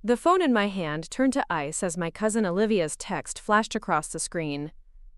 The phone in my hand turned to ice as my cousin Olivia's text flashed across the screen.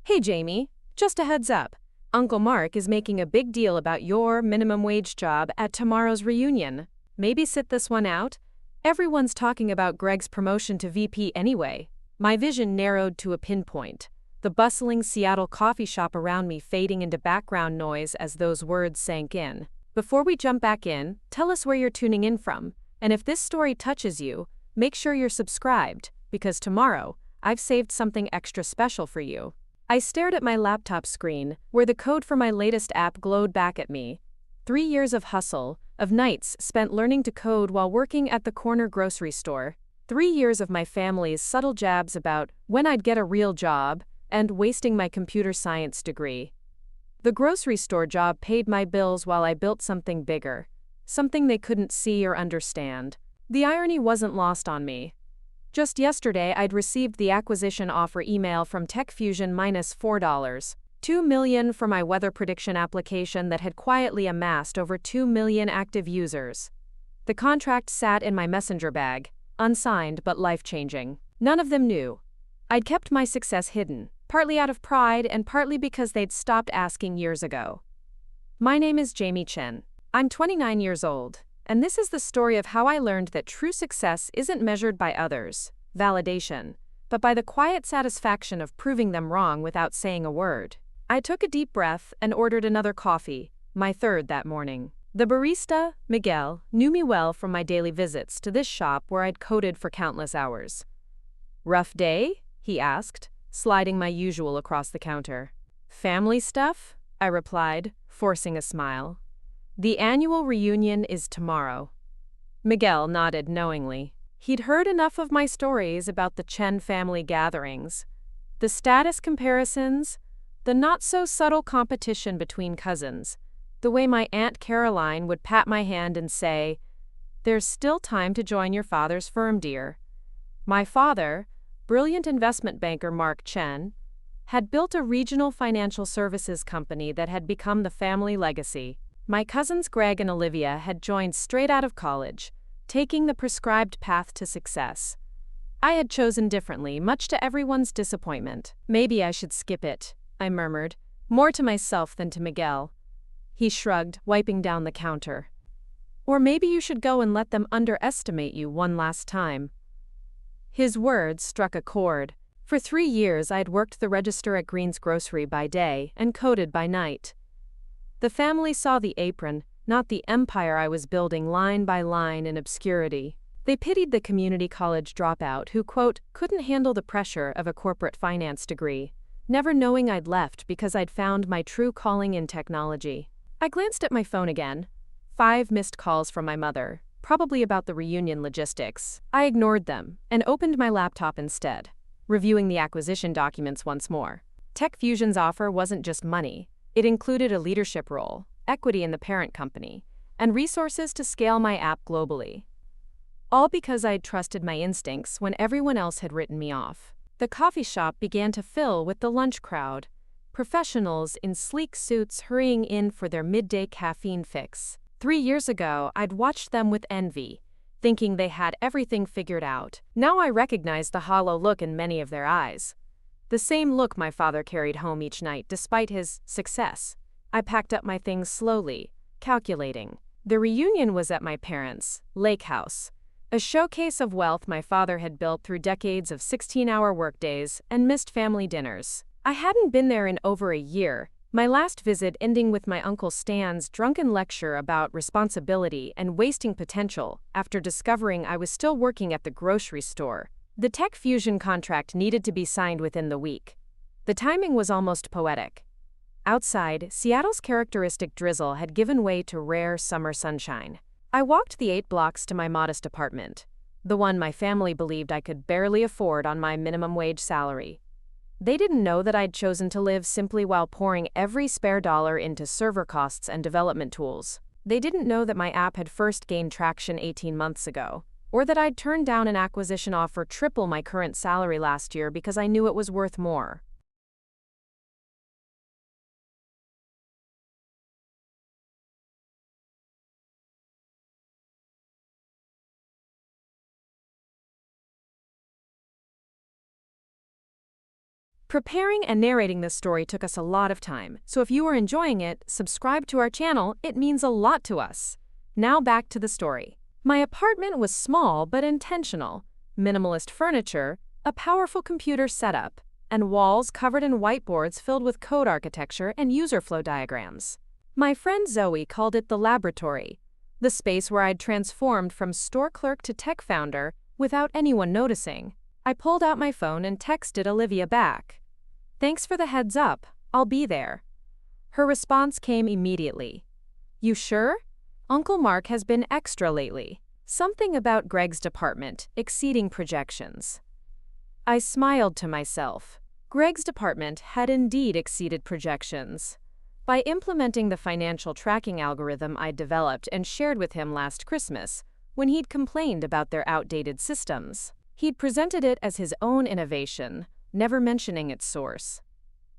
"Hey Jamie, just a heads up. Uncle Mark is making a big deal about your minimum wage job at tomorrow's reunion. Maybe sit this one out? Everyone's talking about Greg's promotion to VP anyway." My vision narrowed to a pinpoint, the bustling Seattle coffee shop around me fading into background noise as those words sank in. Before we jump back in, tell us where you're tuning in from, and if this story touches you, make sure you're subscribed, because tomorrow, I've saved something extra special for you. I stared at my laptop screen, where the code for my latest app glowed back at me. 3 years of hustle, of nights spent learning to code while working at the corner grocery store. 3 years of my family's subtle jabs about when I'd get a real job, and wasting my computer science degree. The grocery store job paid my bills while I built something bigger, something they couldn't see or understand. The irony wasn't lost on me. Just yesterday, I'd received the acquisition offer email from TechFusion minus $4. $2 million for my weather prediction application that had quietly amassed over 2 million active users. The contract sat in my messenger bag, unsigned but life-changing. None of them knew. I'd kept my success hidden, partly out of pride and partly because they'd stopped asking years ago. My name is Jamie Chen. I'm 29 years old, and this is the story of how I learned that true success isn't measured by others' validation, but by the quiet satisfaction of proving them wrong without saying a word. I took a deep breath and ordered another coffee, my third that morning. The barista, Miguel, knew me well from my daily visits to this shop where I'd coded for countless hours. "Rough day?" he asked, sliding my usual across the counter. "Family stuff?" I replied, forcing a smile. "The annual reunion is tomorrow." Miguel nodded knowingly. He'd heard enough of my stories about the Chen family gatherings, the status comparisons, the not-so-subtle competition between cousins, the way my Aunt Caroline would pat my hand and say, "There's still time to join your father's firm, dear." My father, brilliant investment banker Mark Chen, had built a regional financial services company that had become the family legacy. My cousins Greg and Olivia had joined straight out of college, taking the prescribed path to success. I had chosen differently, much to everyone's disappointment. "Maybe I should skip it," I murmured, more to myself than to Miguel. He shrugged, wiping down the counter. "Or maybe you should go and let them underestimate you one last time." His words struck a chord. For 3 years I'd worked the register at Green's Grocery by day and coded by night. The family saw the apron, not the empire I was building line by line in obscurity. They pitied the community college dropout who, quote, couldn't handle the pressure of a corporate finance degree, never knowing I'd left because I'd found my true calling in technology. I glanced at my phone again. 5 missed calls from my mother, probably about the reunion logistics. I ignored them and opened my laptop instead, reviewing the acquisition documents once more. TechFusion's offer wasn't just money. It included a leadership role, equity in the parent company, and resources to scale my app globally. All because I'd trusted my instincts when everyone else had written me off. The coffee shop began to fill with the lunch crowd, professionals in sleek suits hurrying in for their midday caffeine fix. 3 years ago, I'd watched them with envy, thinking they had everything figured out. Now I recognized the hollow look in many of their eyes. The same look my father carried home each night despite his success. I packed up my things slowly, calculating. The reunion was at my parents' lake house, a showcase of wealth my father had built through decades of 16-hour workdays and missed family dinners. I hadn't been there in over a year, my last visit ending with my Uncle Stan's drunken lecture about responsibility and wasting potential after discovering I was still working at the grocery store. The TechFusion contract needed to be signed within the week. The timing was almost poetic. Outside, Seattle's characteristic drizzle had given way to rare summer sunshine. I walked the 8 blocks to my modest apartment, the one my family believed I could barely afford on my minimum wage salary. They didn't know that I'd chosen to live simply while pouring every spare dollar into server costs and development tools. They didn't know that my app had first gained traction 18 months ago, or that I'd turned down an acquisition offer triple my current salary last year because I knew it was worth more. Preparing and narrating this story took us a lot of time, so if you are enjoying it, subscribe to our channel, it means a lot to us. Now back to the story. My apartment was small but intentional. Minimalist furniture, a powerful computer setup, and walls covered in whiteboards filled with code architecture and user flow diagrams. My friend Zoe called it the laboratory, the space where I'd transformed from store clerk to tech founder without anyone noticing. I pulled out my phone and texted Olivia back. "Thanks for the heads up, I'll be there." Her response came immediately. "You sure? Uncle Mark has been extra lately. Something about Greg's department exceeding projections." I smiled to myself. Greg's department had indeed exceeded projections. By implementing the financial tracking algorithm I developed and shared with him last Christmas, when he'd complained about their outdated systems, he'd presented it as his own innovation, never mentioning its source.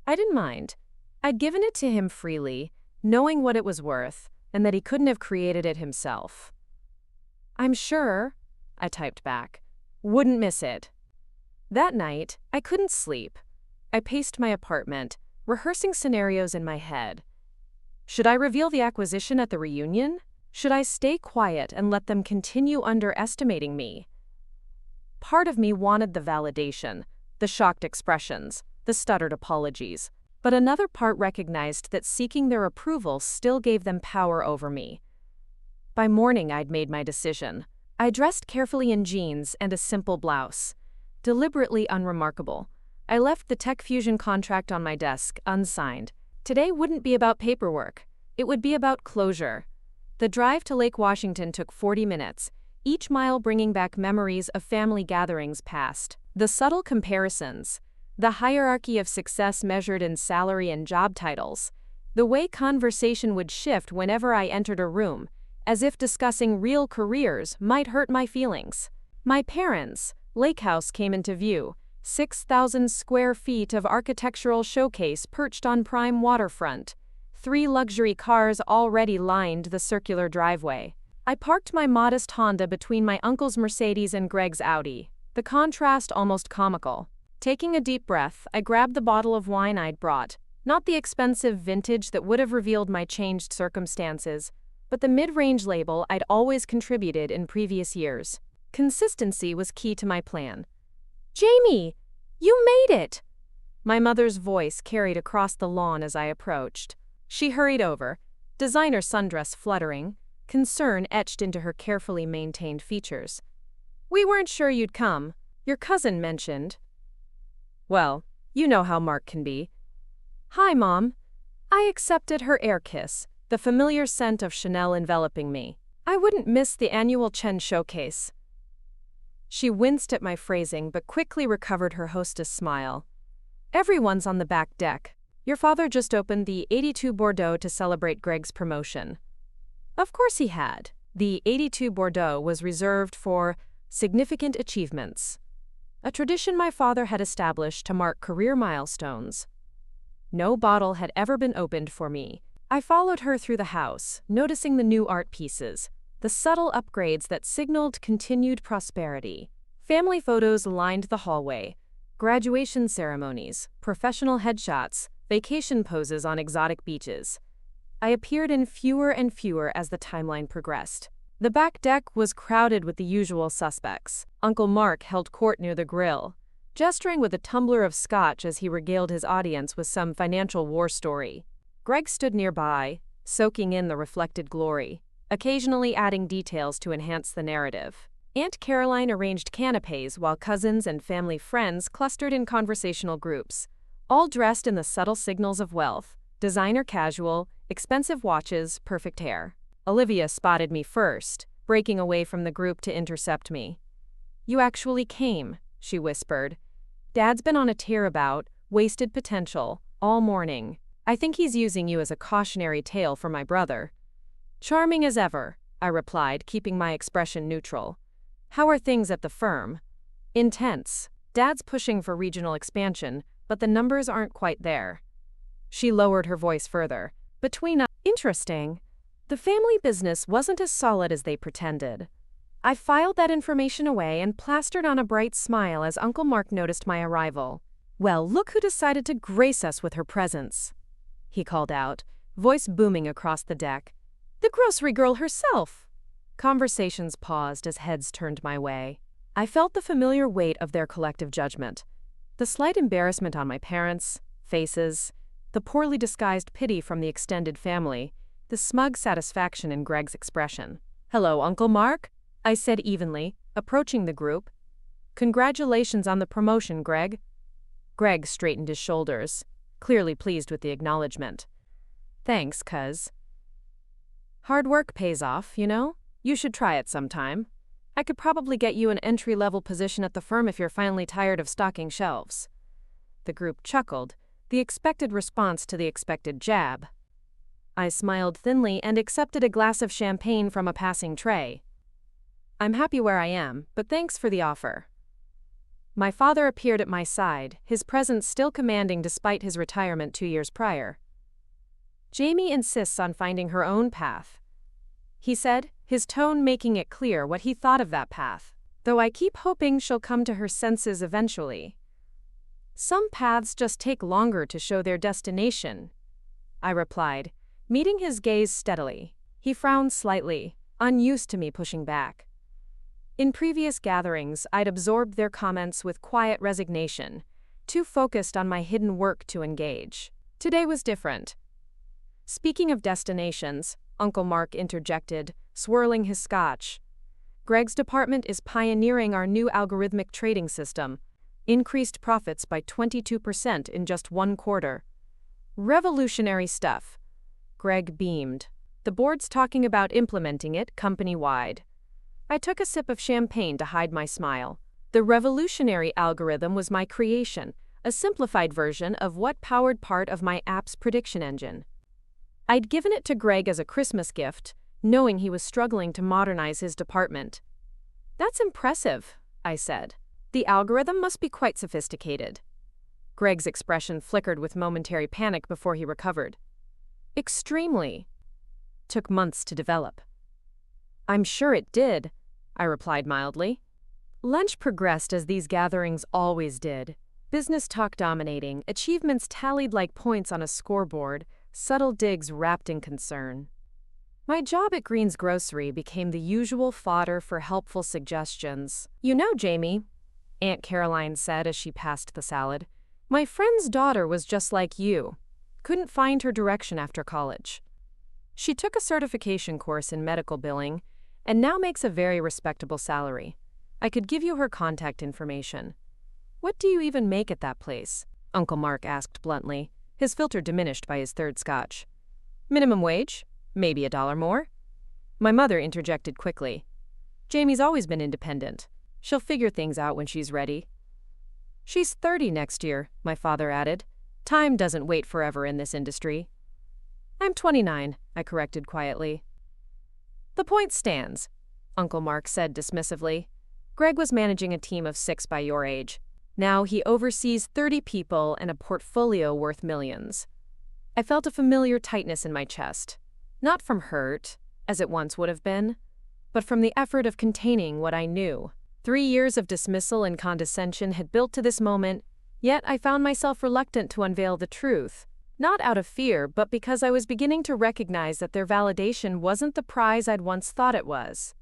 I didn't mind. I'd given it to him freely, knowing what it was worth, and that he couldn't have created it himself. "I'm sure," I typed back. "Wouldn't miss it." That night, I couldn't sleep. I paced my apartment, rehearsing scenarios in my head. Should I reveal the acquisition at the reunion? Should I stay quiet and let them continue underestimating me? Part of me wanted the validation, the shocked expressions, the stuttered apologies, but another part recognized that seeking their approval still gave them power over me. By morning, I'd made my decision. I dressed carefully in jeans and a simple blouse. Deliberately unremarkable. I left the Tech Fusion contract on my desk, unsigned. Today wouldn't be about paperwork. It would be about closure. The drive to Lake Washington took 40 minutes, each mile bringing back memories of family gatherings past. The subtle comparisons, the hierarchy of success measured in salary and job titles, the way conversation would shift whenever I entered a room, as if discussing real careers might hurt my feelings. My parents' lake house came into view, 6,000 square feet of architectural showcase perched on prime waterfront. 3 luxury cars already lined the circular driveway. I parked my modest Honda between my uncle's Mercedes and Greg's Audi, the contrast almost comical. Taking a deep breath, I grabbed the bottle of wine I'd brought, not the expensive vintage that would have revealed my changed circumstances, but the mid-range label I'd always contributed in previous years. Consistency was key to my plan. "Jamie, you made it!" My mother's voice carried across the lawn as I approached. She hurried over, designer sundress fluttering, concern etched into her carefully maintained features. "We weren't sure you'd come. Your cousin mentioned." Well, you know how Mark can be. "Hi, Mom." I accepted her air kiss, the familiar scent of Chanel enveloping me. "I wouldn't miss the annual Chen showcase." She winced at my phrasing but quickly recovered her hostess smile. "Everyone's on the back deck. Your father just opened the 82 Bordeaux to celebrate Greg's promotion." Of course he had. The 82 Bordeaux was reserved for significant achievements, a tradition my father had established to mark career milestones. No bottle had ever been opened for me. I followed her through the house, noticing the new art pieces, the subtle upgrades that signaled continued prosperity. Family photos lined the hallway, graduation ceremonies, professional headshots, vacation poses on exotic beaches. I appeared in fewer and fewer as the timeline progressed. The back deck was crowded with the usual suspects. Uncle Mark held court near the grill, gesturing with a tumbler of scotch as he regaled his audience with some financial war story. Greg stood nearby, soaking in the reflected glory, occasionally adding details to enhance the narrative. Aunt Caroline arranged canapes while cousins and family friends clustered in conversational groups, all dressed in the subtle signals of wealth: designer casual, expensive watches, perfect hair. Olivia spotted me first, breaking away from the group to intercept me. "You actually came," she whispered. "Dad's been on a tear about wasted potential all morning. I think he's using you as a cautionary tale for my brother." "Charming as ever," I replied, keeping my expression neutral. "How are things at the firm?" "Intense. Dad's pushing for regional expansion, but the numbers aren't quite there." She lowered her voice further. "Between us, interesting. The family business wasn't as solid as they pretended." I filed that information away and plastered on a bright smile as Uncle Mark noticed my arrival. "Well, look who decided to grace us with her presence," he called out, voice booming across the deck. "The grocery girl herself!" Conversations paused as heads turned my way. I felt the familiar weight of their collective judgment. The slight embarrassment on my parents' faces, the poorly disguised pity from the extended family, the smug satisfaction in Greg's expression. "Hello, Uncle Mark," I said evenly, approaching the group. "Congratulations on the promotion, Greg." Greg straightened his shoulders, clearly pleased with the acknowledgement. "Thanks, cuz. Hard work pays off, you know? You should try it sometime. I could probably get you an entry-level position at the firm if you're finally tired of stocking shelves." The group chuckled, the expected response to the expected jab. I smiled thinly and accepted a glass of champagne from a passing tray. "I'm happy where I am, but thanks for the offer." My father appeared at my side, his presence still commanding despite his retirement 2 years prior. "Jamie insists on finding her own path," he said, his tone making it clear what he thought of that path, "though I keep hoping she'll come to her senses eventually. Some paths just take longer to show their destination," I replied, meeting his gaze steadily. He frowned slightly, unused to me pushing back. In previous gatherings, I'd absorbed their comments with quiet resignation, too focused on my hidden work to engage. Today was different. "Speaking of destinations," Uncle Mark interjected, swirling his scotch, "Greg's department is pioneering our new algorithmic trading system. Increased profits by 22% in just 1 quarter. Revolutionary stuff." Greg beamed. "The board's talking about implementing it company-wide." I took a sip of champagne to hide my smile. The revolutionary algorithm was my creation, a simplified version of what powered part of my app's prediction engine. I'd given it to Greg as a Christmas gift, knowing he was struggling to modernize his department. "That's impressive," I said. "The algorithm must be quite sophisticated." Greg's expression flickered with momentary panic before he recovered. "Extremely. Took months to develop." "I'm sure it did," I replied mildly. Lunch progressed as these gatherings always did. Business talk dominating, achievements tallied like points on a scoreboard, subtle digs wrapped in concern. My job at Green's Grocery became the usual fodder for helpful suggestions. "You know, Jamie," Aunt Caroline said as she passed the salad, "my friend's daughter was just like you. Couldn't find her direction after college. She took a certification course in medical billing and now makes a very respectable salary. I could give you her contact information." "What do you even make at that place?" Uncle Mark asked bluntly, his filter diminished by his third scotch. "Minimum wage? Maybe $1 more." My mother interjected quickly. "Jamie's always been independent. She'll figure things out when she's ready." "She's 30 next year," my father added. "Time doesn't wait forever in this industry." "I'm 29, I corrected quietly. "The point stands," Uncle Mark said dismissively. "Greg was managing a team of 6 by your age. Now he oversees 30 people and a portfolio worth millions." I felt a familiar tightness in my chest. Not from hurt, as it once would have been, but from the effort of containing what I knew. 3 years of dismissal and condescension had built to this moment, yet I found myself reluctant to unveil the truth. Not out of fear, but because I was beginning to recognize that their validation wasn't the prize I'd once thought it was.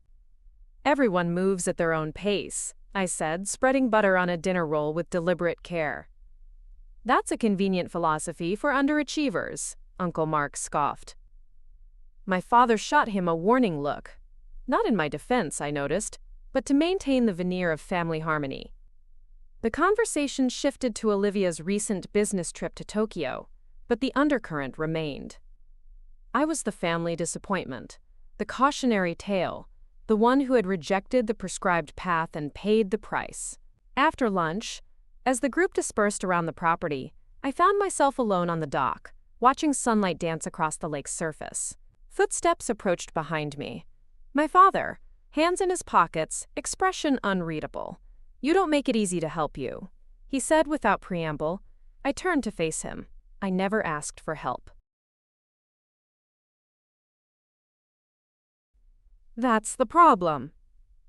"Everyone moves at their own pace," I said, spreading butter on a dinner roll with deliberate care. "That's a convenient philosophy for underachievers," Uncle Mark scoffed. My father shot him a warning look. Not in my defense, I noticed, but to maintain the veneer of family harmony. The conversation shifted to Olivia's recent business trip to Tokyo, but the undercurrent remained. I was the family disappointment, the cautionary tale, the one who had rejected the prescribed path and paid the price. After lunch, as the group dispersed around the property, I found myself alone on the dock, watching sunlight dance across the lake's surface. Footsteps approached behind me. My father, hands in his pockets, expression unreadable. "You don't make it easy to help you," he said without preamble. I turned to face him. I never asked for help. "That's the problem,"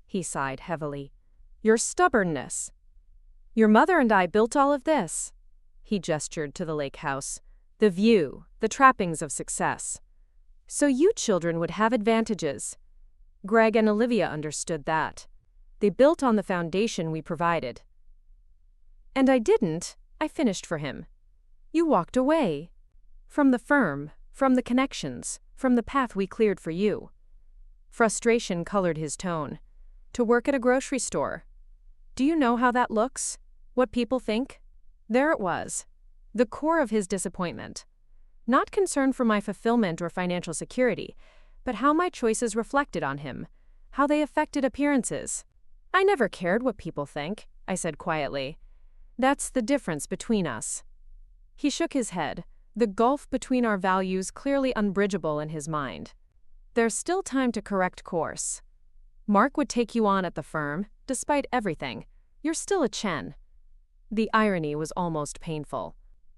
he sighed heavily. "Your stubbornness. Your mother and I built all of this. He gestured to the lake house. The view, the trappings of success. So you children would have advantages. Greg and Olivia understood that. They built on the foundation we provided. And I didn't. I finished for him. You walked away. From the firm, from the connections, from the path we cleared for you. Frustration colored his tone. To work at a grocery store. Do you know how that looks? What people think? There it was. The core of his disappointment. Not concern for my fulfillment or financial security, but how my choices reflected on him, how they affected appearances. I never cared what people think, I said quietly. That's the difference between us. He shook his head, the gulf between our values clearly unbridgeable in his mind. There's still time to correct course. Mark would take you on at the firm, despite everything. You're still a Chen. The irony was almost painful.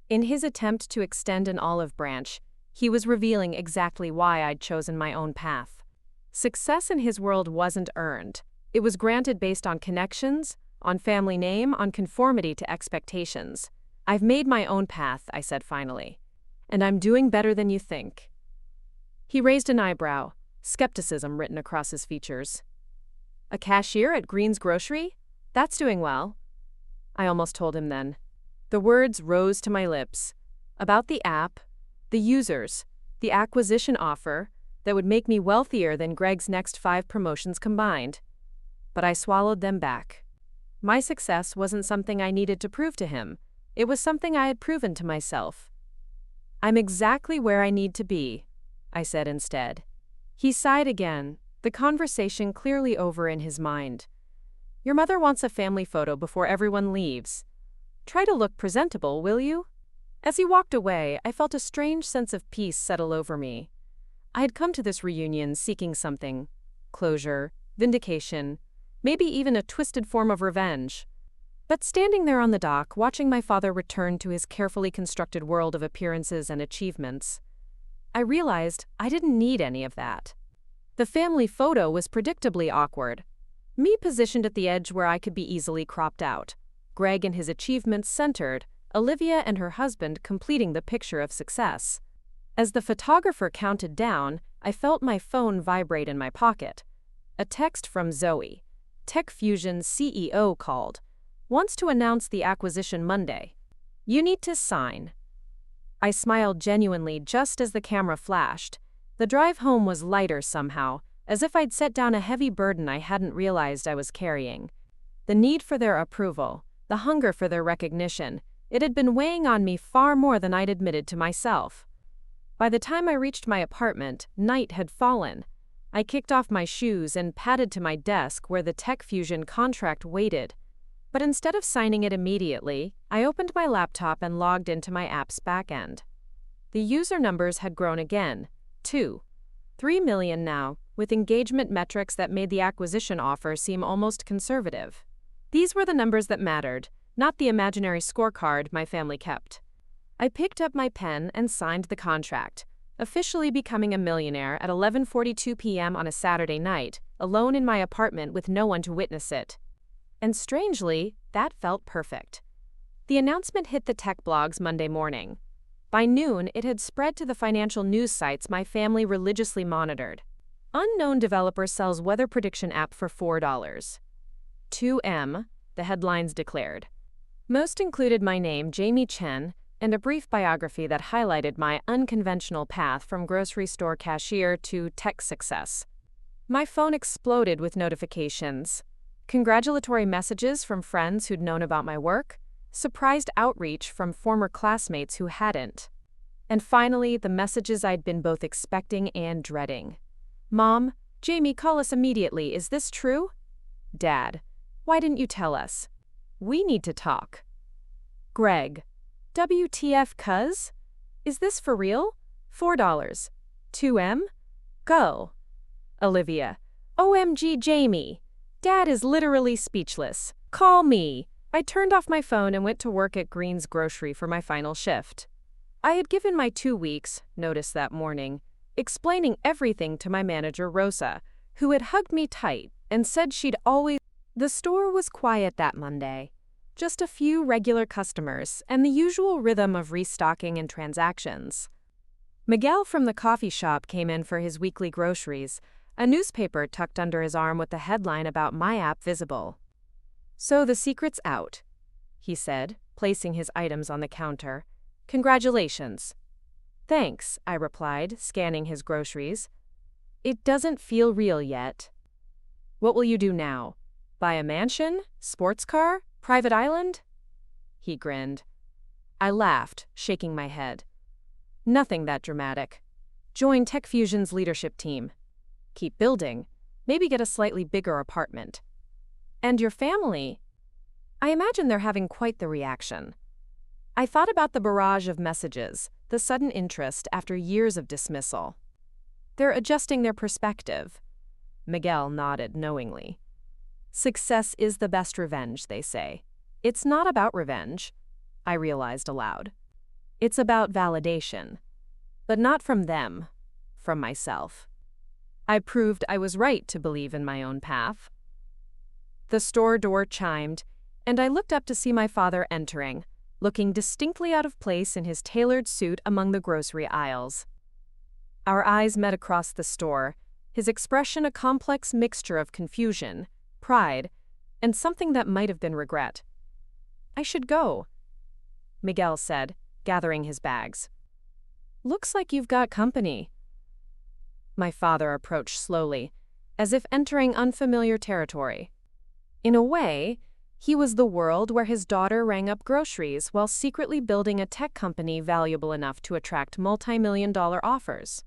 In his attempt to extend an olive branch, he was revealing exactly why I'd chosen my own path. Success in his world wasn't earned. It was granted based on connections, on family name, on conformity to expectations. I've made my own path, I said finally. And I'm doing better than you think. He raised an eyebrow, skepticism written across his features. A cashier at Green's Grocery? That's doing well. I almost told him then. The words rose to my lips. About the app, the users, the acquisition offer that would make me wealthier than Greg's next 5 promotions combined. But I swallowed them back. My success wasn't something I needed to prove to him. It was something I had proven to myself. I'm exactly where I need to be, I said instead. He sighed again, the conversation clearly over in his mind. Your mother wants a family photo before everyone leaves. Try to look presentable, will you? As he walked away, I felt a strange sense of peace settle over me. I had come to this reunion seeking something. Closure, vindication, maybe even a twisted form of revenge. But standing there on the dock, watching my father return to his carefully constructed world of appearances and achievements, I realized I didn't need any of that. The family photo was predictably awkward. Me positioned at the edge where I could be easily cropped out. Greg and his achievements centered, Olivia and her husband completing the picture of success. As the photographer counted down, I felt my phone vibrate in my pocket. A text from Zoe. Tech Fusion's CEO called. Wants to announce the acquisition Monday. You need to sign. I smiled genuinely just as the camera flashed. The drive home was lighter somehow, as if I'd set down a heavy burden I hadn't realized I was carrying. The need for their approval, the hunger for their recognition, it had been weighing on me far more than I'd admitted to myself. By the time I reached my apartment, night had fallen. I kicked off my shoes and padded to my desk where the Tech Fusion contract waited. But instead of signing it immediately, I opened my laptop and logged into my app's backend. The user numbers had grown again, 3 million now, with engagement metrics that made the acquisition offer seem almost conservative. These were the numbers that mattered, not the imaginary scorecard my family kept. I picked up my pen and signed the contract, officially becoming a millionaire at 11:42 p.m. on a Saturday night, alone in my apartment with no one to witness it. And strangely, that felt perfect. The announcement hit the tech blogs Monday morning. By noon, it had spread to the financial news sites my family religiously monitored. Unknown developer sells weather prediction app for $4. 2M, the headlines declared. Most included my name, Jamie Chen, and a brief biography that highlighted my unconventional path from grocery store cashier to tech success. My phone exploded with notifications. Congratulatory messages from friends who'd known about my work, surprised outreach from former classmates who hadn't. And finally, the messages I'd been both expecting and dreading. Mom, Jamie, call us immediately. Is this true? Dad, why didn't you tell us? We need to talk. Greg, WTF, cuz? Is this for real? $4. 2M? Go. Olivia, OMG, Jamie. Dad is literally speechless. Call me. I turned off my phone and went to work at Green's Grocery for my final shift. I had given my 2 weeks notice that morning, explaining everything to my manager Rosa, who had hugged me tight and said she'd always... The store was quiet that Monday. Just a few regular customers and the usual rhythm of restocking and transactions. Miguel from the coffee shop came in for his weekly groceries, a newspaper tucked under his arm with the headline about my app visible. "So the secret's out," he said, placing his items on the counter. "Congratulations." "Thanks," I replied, scanning his groceries. "It doesn't feel real yet." "What will you do now? Buy a mansion? Sports car? Private island?" He grinned. I laughed, shaking my head. "Nothing that dramatic. Join TechFusion's leadership team. Keep building. Maybe get a slightly bigger apartment." "And your family?" I imagine they're having quite the reaction. I thought about the barrage of messages, the sudden interest after years of dismissal. They're adjusting their perspective. Miguel nodded knowingly. "Success is the best revenge," they say. "It's not about revenge," I realized aloud. "It's about validation. But not from them, from myself." I proved I was right to believe in my own path. The store door chimed, and I looked up to see my father entering, looking distinctly out of place in his tailored suit among the grocery aisles. Our eyes met across the store, his expression a complex mixture of confusion, pride, and something that might have been regret. "I should go," Miguel said, gathering his bags. "Looks like you've got company." My father approached slowly, as if entering unfamiliar territory. In a way, he was the world where his daughter rang up groceries while secretly building a tech company valuable enough to attract multi-million-dollar offers.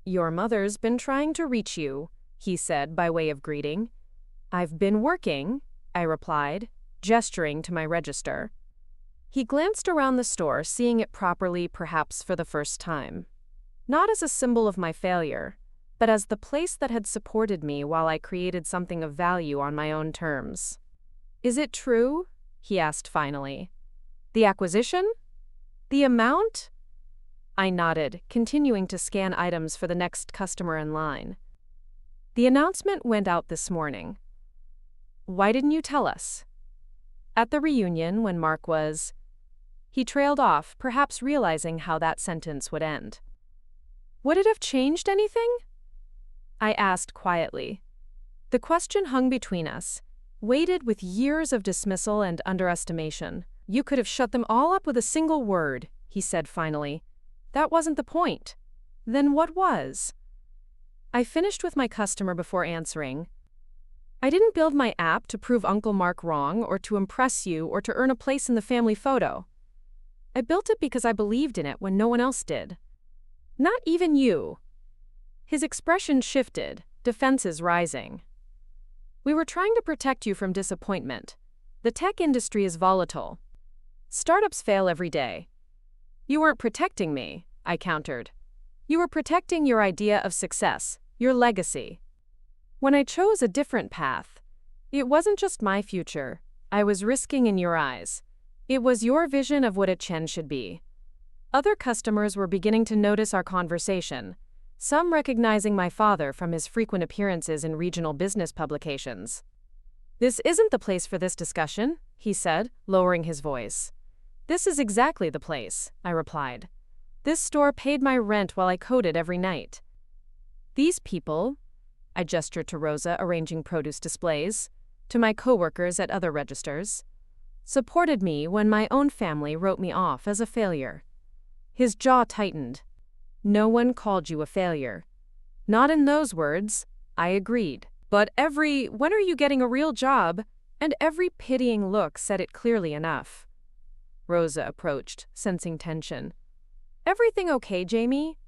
"Your mother's been trying to reach you," he said by way of greeting. "I've been working," I replied, gesturing to my register. He glanced around the store, seeing it properly perhaps for the first time. Not as a symbol of my failure, but as the place that had supported me while I created something of value on my own terms. "Is it true?" he asked finally. "The acquisition? The amount?" I nodded, continuing to scan items for the next customer in line. "The announcement went out this morning." "Why didn't you tell us?" "At the reunion when Mark was—" He trailed off, perhaps realizing how that sentence would end. "Would it have changed anything?" I asked quietly. The question hung between us, weighted with years of dismissal and underestimation. "You could have shut them all up with a single word," he said finally. "That wasn't the point." "Then what was?" I finished with my customer before answering. "I didn't build my app to prove Uncle Mark wrong or to impress you or to earn a place in the family photo. I built it because I believed in it when no one else did. Not even you." His expression shifted, defenses rising. "We were trying to protect you from disappointment. The tech industry is volatile. Startups fail every day." "You weren't protecting me," I countered. "You were protecting your idea of success, your legacy. When I chose a different path, it wasn't just my future I was risking in your eyes. It was your vision of what a Chen should be." Other customers were beginning to notice our conversation, some recognizing my father from his frequent appearances in regional business publications. "This isn't the place for this discussion," he said, lowering his voice. "This is exactly the place," I replied. "This store paid my rent while I coded every night. These people," I gestured to Rosa arranging produce displays, to my coworkers at other registers, "supported me when my own family wrote me off as a failure." His jaw tightened. "No one called you a failure." "Not in those words," I agreed. "But when are you getting a real job?" And every pitying look said it clearly enough. Rosa approached, sensing tension. "Everything okay, Jamie?"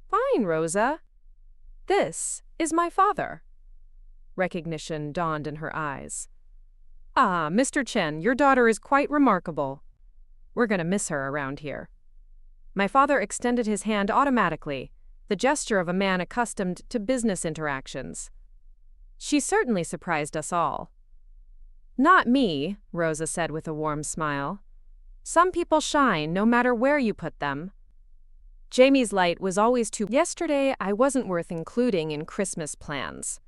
"Fine, Rosa." "This is my father." Recognition dawned in her eyes. "Ah, Mr. Chen, your daughter is quite remarkable. We're going to miss her around here." My father extended his hand automatically, the gesture of a man accustomed to business interactions. "She certainly surprised us all." "Not me," Rosa said with a warm smile. "Some people shine no matter where you put them." Jamie's light was always too. Yesterday, I wasn't worth including in Christmas plans.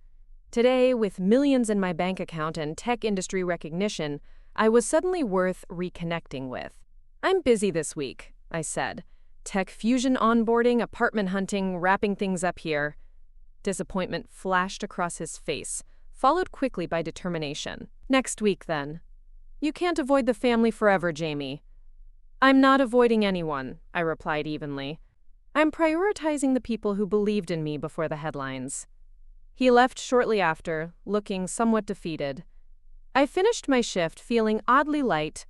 Today, with millions in my bank account and tech industry recognition, I was suddenly worth reconnecting with. "I'm busy this week," I said. "Tech fusion onboarding, apartment hunting, wrapping things up here." Disappointment flashed across his face, followed quickly by determination. "Next week, then." "You can't avoid the family forever, Jamie." "I'm not avoiding anyone," I replied evenly. "I'm prioritizing the people who believed in me before the headlines." He left shortly after, looking somewhat defeated. I finished my shift feeling oddly light.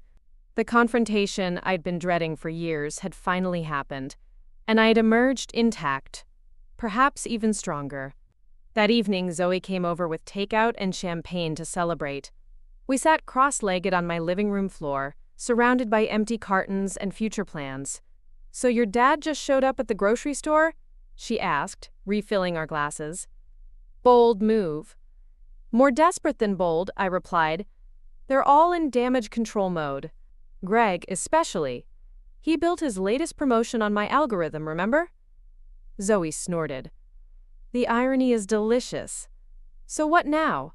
The confrontation I'd been dreading for years had finally happened, and I had emerged intact, perhaps even stronger. That evening, Zoe came over with takeout and champagne to celebrate. We sat cross-legged on my living room floor, surrounded by empty cartons and future plans. "So your dad just showed up at the grocery store?" she asked, refilling our glasses. "Bold move." "More desperate than bold," I replied. "They're all in damage control mode. Greg, especially. He built his latest promotion on my algorithm, remember?" Zoe snorted. "The irony is delicious. So what now?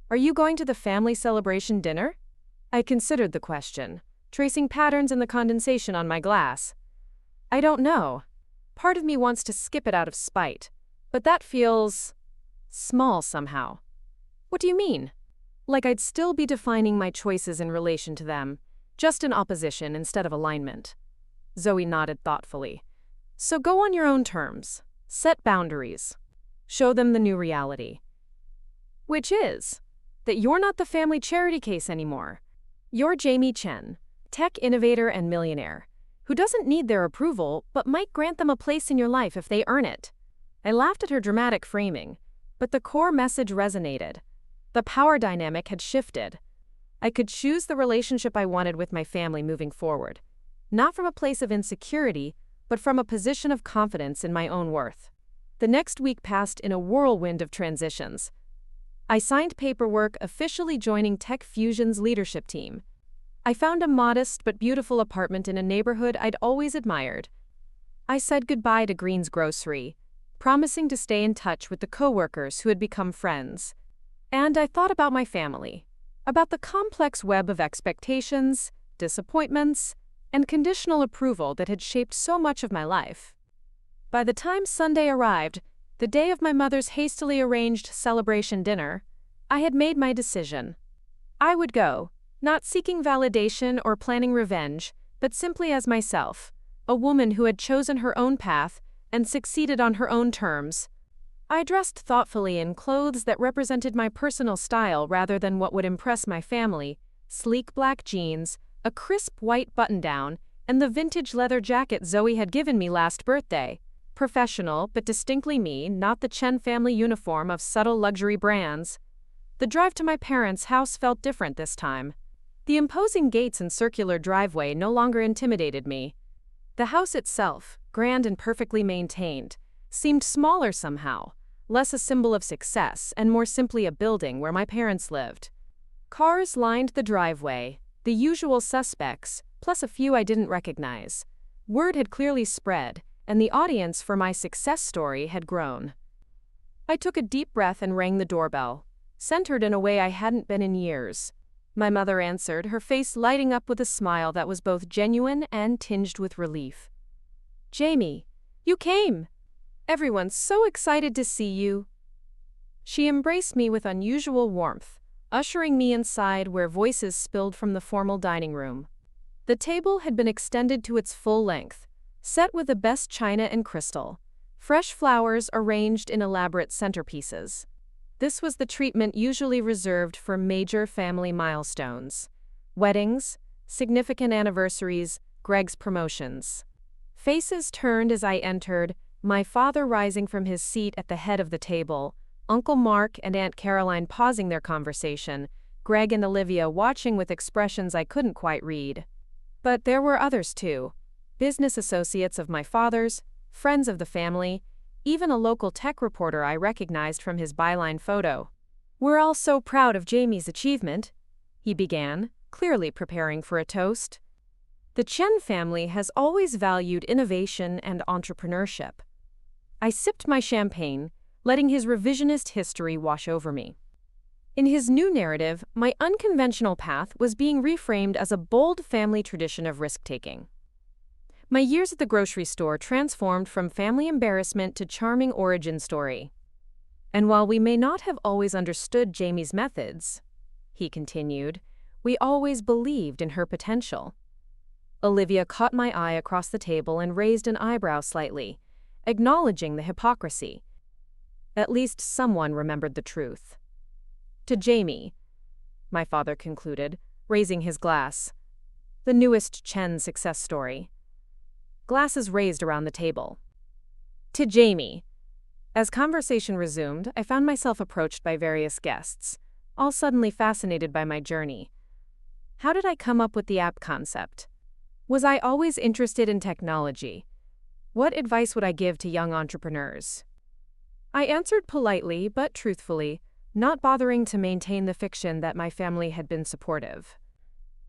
Are you going to the family celebration dinner?" I considered the question, tracing patterns in the condensation on my glass. "I don't know. Part of me wants to skip it out of spite, but that feels small somehow." "What do you mean?" "Like I'd still be defining my choices in relation to them, just in opposition instead of alignment." Zoe nodded thoughtfully. "So go on your own terms. Set boundaries. Show them the new reality. Which is that you're not the family charity case anymore. You're Jamie Chen, tech innovator and millionaire, who doesn't need their approval but might grant them a place in your life if they earn it." I laughed at her dramatic framing, but the core message resonated. The power dynamic had shifted. I could choose the relationship I wanted with my family moving forward, not from a place of insecurity, but from a position of confidence in my own worth. The next week passed in a whirlwind of transitions. I signed paperwork officially joining Tech Fusion's leadership team. I found a modest but beautiful apartment in a neighborhood I'd always admired. I said goodbye to Green's Grocery, promising to stay in touch with the coworkers who had become friends. And I thought about my family, about the complex web of expectations, disappointments, and conditional approval that had shaped so much of my life. By the time Sunday arrived, the day of my mother's hastily arranged celebration dinner, I had made my decision. I would go, not seeking validation or planning revenge, but simply as myself, a woman who had chosen her own path and succeeded on her own terms. I dressed thoughtfully in clothes that represented my personal style rather than what would impress my family: sleek black jeans, a crisp white button-down, and the vintage leather jacket Zoe had given me last birthday. Professional, but distinctly me, not the Chen family uniform of subtle luxury brands. The drive to my parents' house felt different this time. The imposing gates and circular driveway no longer intimidated me. The house itself, grand and perfectly maintained, seemed smaller somehow, less a symbol of success and more simply a building where my parents lived. Cars lined the driveway, the usual suspects, plus a few I didn't recognize. Word had clearly spread, and the audience for my success story had grown. I took a deep breath and rang the doorbell, centered in a way I hadn't been in years. My mother answered, her face lighting up with a smile that was both genuine and tinged with relief. "Jamie, you came! Everyone's so excited to see you." She embraced me with unusual warmth, ushering me inside where voices spilled from the formal dining room. The table had been extended to its full length, set with the best china and crystal, fresh flowers arranged in elaborate centerpieces. This was the treatment usually reserved for major family milestones: weddings, significant anniversaries, Greg's promotions. Faces turned as I entered, my father rising from his seat at the head of the table, Uncle Mark and Aunt Caroline pausing their conversation, Greg and Olivia watching with expressions I couldn't quite read. But there were others too: business associates of my father's, friends of the family, even a local tech reporter I recognized from his byline photo. "We're all so proud of Jamie's achievement," he began, clearly preparing for a toast. "The Chen family has always valued innovation and entrepreneurship." I sipped my champagne, letting his revisionist history wash over me. In his new narrative, my unconventional path was being reframed as a bold family tradition of risk-taking. My years at the grocery store transformed from family embarrassment to charming origin story. And while we may not have always understood Jamie's methods, he continued, we always believed in her potential. Olivia caught my eye across the table and raised an eyebrow slightly, acknowledging the hypocrisy. At least someone remembered the truth. To Jamie, my father concluded, raising his glass. The newest Chen success story. Glasses raised around the table. To Jamie. As conversation resumed, I found myself approached by various guests, all suddenly fascinated by my journey. How did I come up with the app concept? Was I always interested in technology? What advice would I give to young entrepreneurs? I answered politely but truthfully, not bothering to maintain the fiction that my family had been supportive.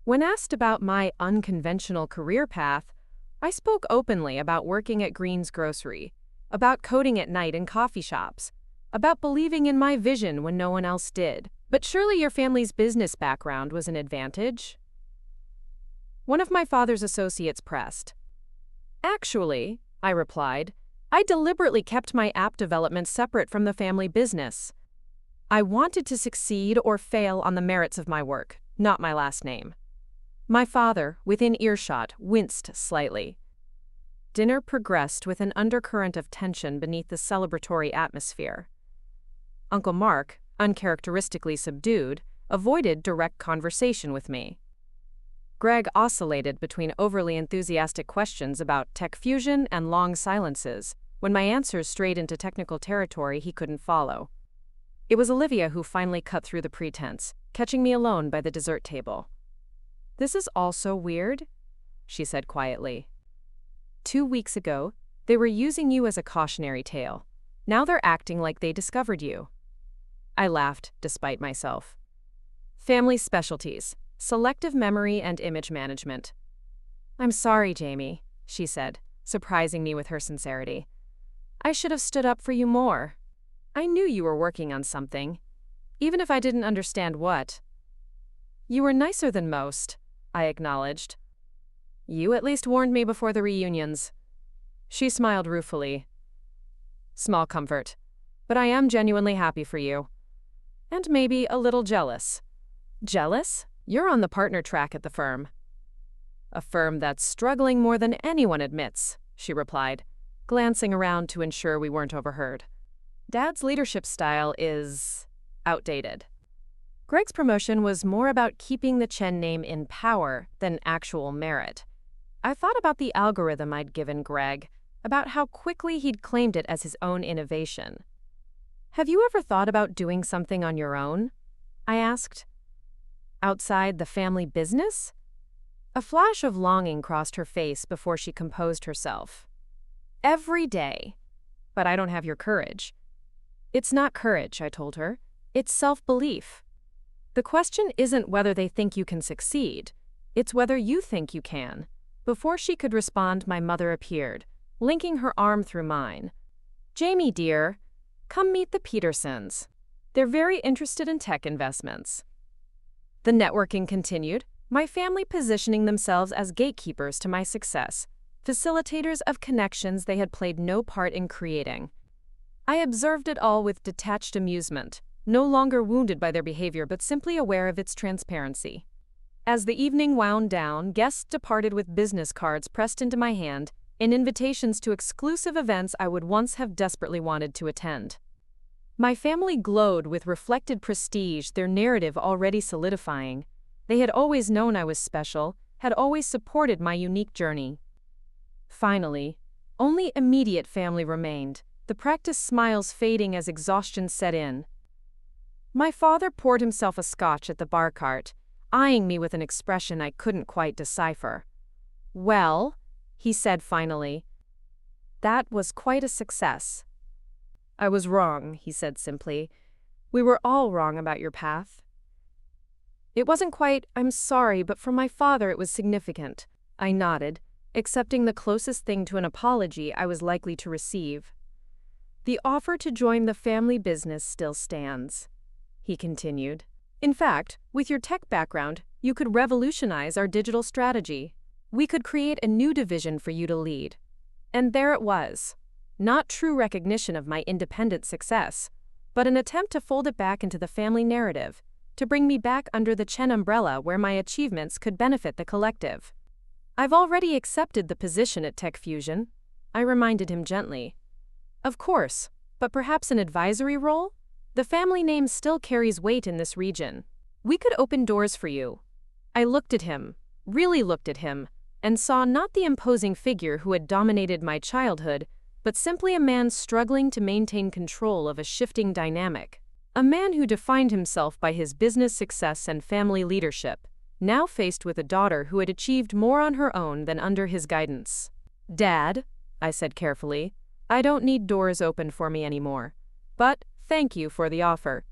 When asked about my unconventional career path, I spoke openly about working at Green's Grocery, about coding at night in coffee shops, about believing in my vision when no one else did. But surely your family's business background was an advantage? One of my father's associates pressed. Actually, I replied, I deliberately kept my app development separate from the family business. I wanted to succeed or fail on the merits of my work, not my last name. My father, within earshot, winced slightly. Dinner progressed with an undercurrent of tension beneath the celebratory atmosphere. Uncle Mark, uncharacteristically subdued, avoided direct conversation with me. Greg oscillated between overly enthusiastic questions about tech fusion and long silences, when my answers strayed into technical territory he couldn't follow. It was Olivia who finally cut through the pretense, catching me alone by the dessert table. This is all so weird, she said quietly. 2 weeks ago, they were using you as a cautionary tale. Now they're acting like they discovered you. I laughed, despite myself. Family specialties, selective memory and image management. I'm sorry, Jamie, she said, surprising me with her sincerity. I should have stood up for you more. I knew you were working on something, even if I didn't understand what. You were nicer than most, I acknowledged. You at least warned me before the reunions. She smiled ruefully. Small comfort, but I am genuinely happy for you. And maybe a little jealous. Jealous? You're on the partner track at the firm. A firm that's struggling more than anyone admits, she replied, glancing around to ensure we weren't overheard. Dad's leadership style is outdated. Greg's promotion was more about keeping the Chen name in power than actual merit. I thought about the algorithm I'd given Greg, about how quickly he'd claimed it as his own innovation. Have you ever thought about doing something on your own? I asked. Outside the family business? A flash of longing crossed her face before she composed herself. Every day. But I don't have your courage. It's not courage, I told her. It's self-belief. The question isn't whether they think you can succeed. It's whether you think you can. Before she could respond, my mother appeared, linking her arm through mine. Jamie, dear, come meet the Petersons. They're very interested in tech investments. The networking continued, my family positioning themselves as gatekeepers to my success, facilitators of connections they had played no part in creating. I observed it all with detached amusement, no longer wounded by their behavior but simply aware of its transparency. As the evening wound down, guests departed with business cards pressed into my hand and invitations to exclusive events I would once have desperately wanted to attend. My family glowed with reflected prestige, their narrative already solidifying. They had always known I was special, had always supported my unique journey. Finally, only immediate family remained, the practiced smiles fading as exhaustion set in. My father poured himself a scotch at the bar cart, eyeing me with an expression I couldn't quite decipher. Well, he said finally, that was quite a success. I was wrong, he said simply. We were all wrong about your path. It wasn't quite, I'm sorry, but for my father it was significant. I nodded, accepting the closest thing to an apology I was likely to receive. The offer to join the family business still stands. he continued. In fact, with your tech background, you could revolutionize our digital strategy. We could create a new division for you to lead. And there it was. Not true recognition of my independent success, but an attempt to fold it back into the family narrative, to bring me back under the Chen umbrella where my achievements could benefit the collective. I've already accepted the position at Tech Fusion, I reminded him gently. Of course, but perhaps an advisory role? The family name still carries weight in this region. We could open doors for you. I looked at him, really looked at him, and saw not the imposing figure who had dominated my childhood, but simply a man struggling to maintain control of a shifting dynamic. A man who defined himself by his business success and family leadership, now faced with a daughter who had achieved more on her own than under his guidance. Dad, I said carefully, I don't need doors open for me anymore. But thank you for the offer.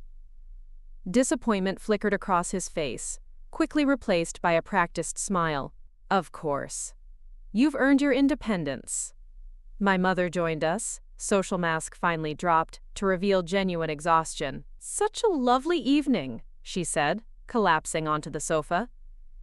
Disappointment flickered across his face, quickly replaced by a practiced smile. Of course. You've earned your independence. My mother joined us, social mask finally dropped, to reveal genuine exhaustion. Such a lovely evening, she said, collapsing onto the sofa.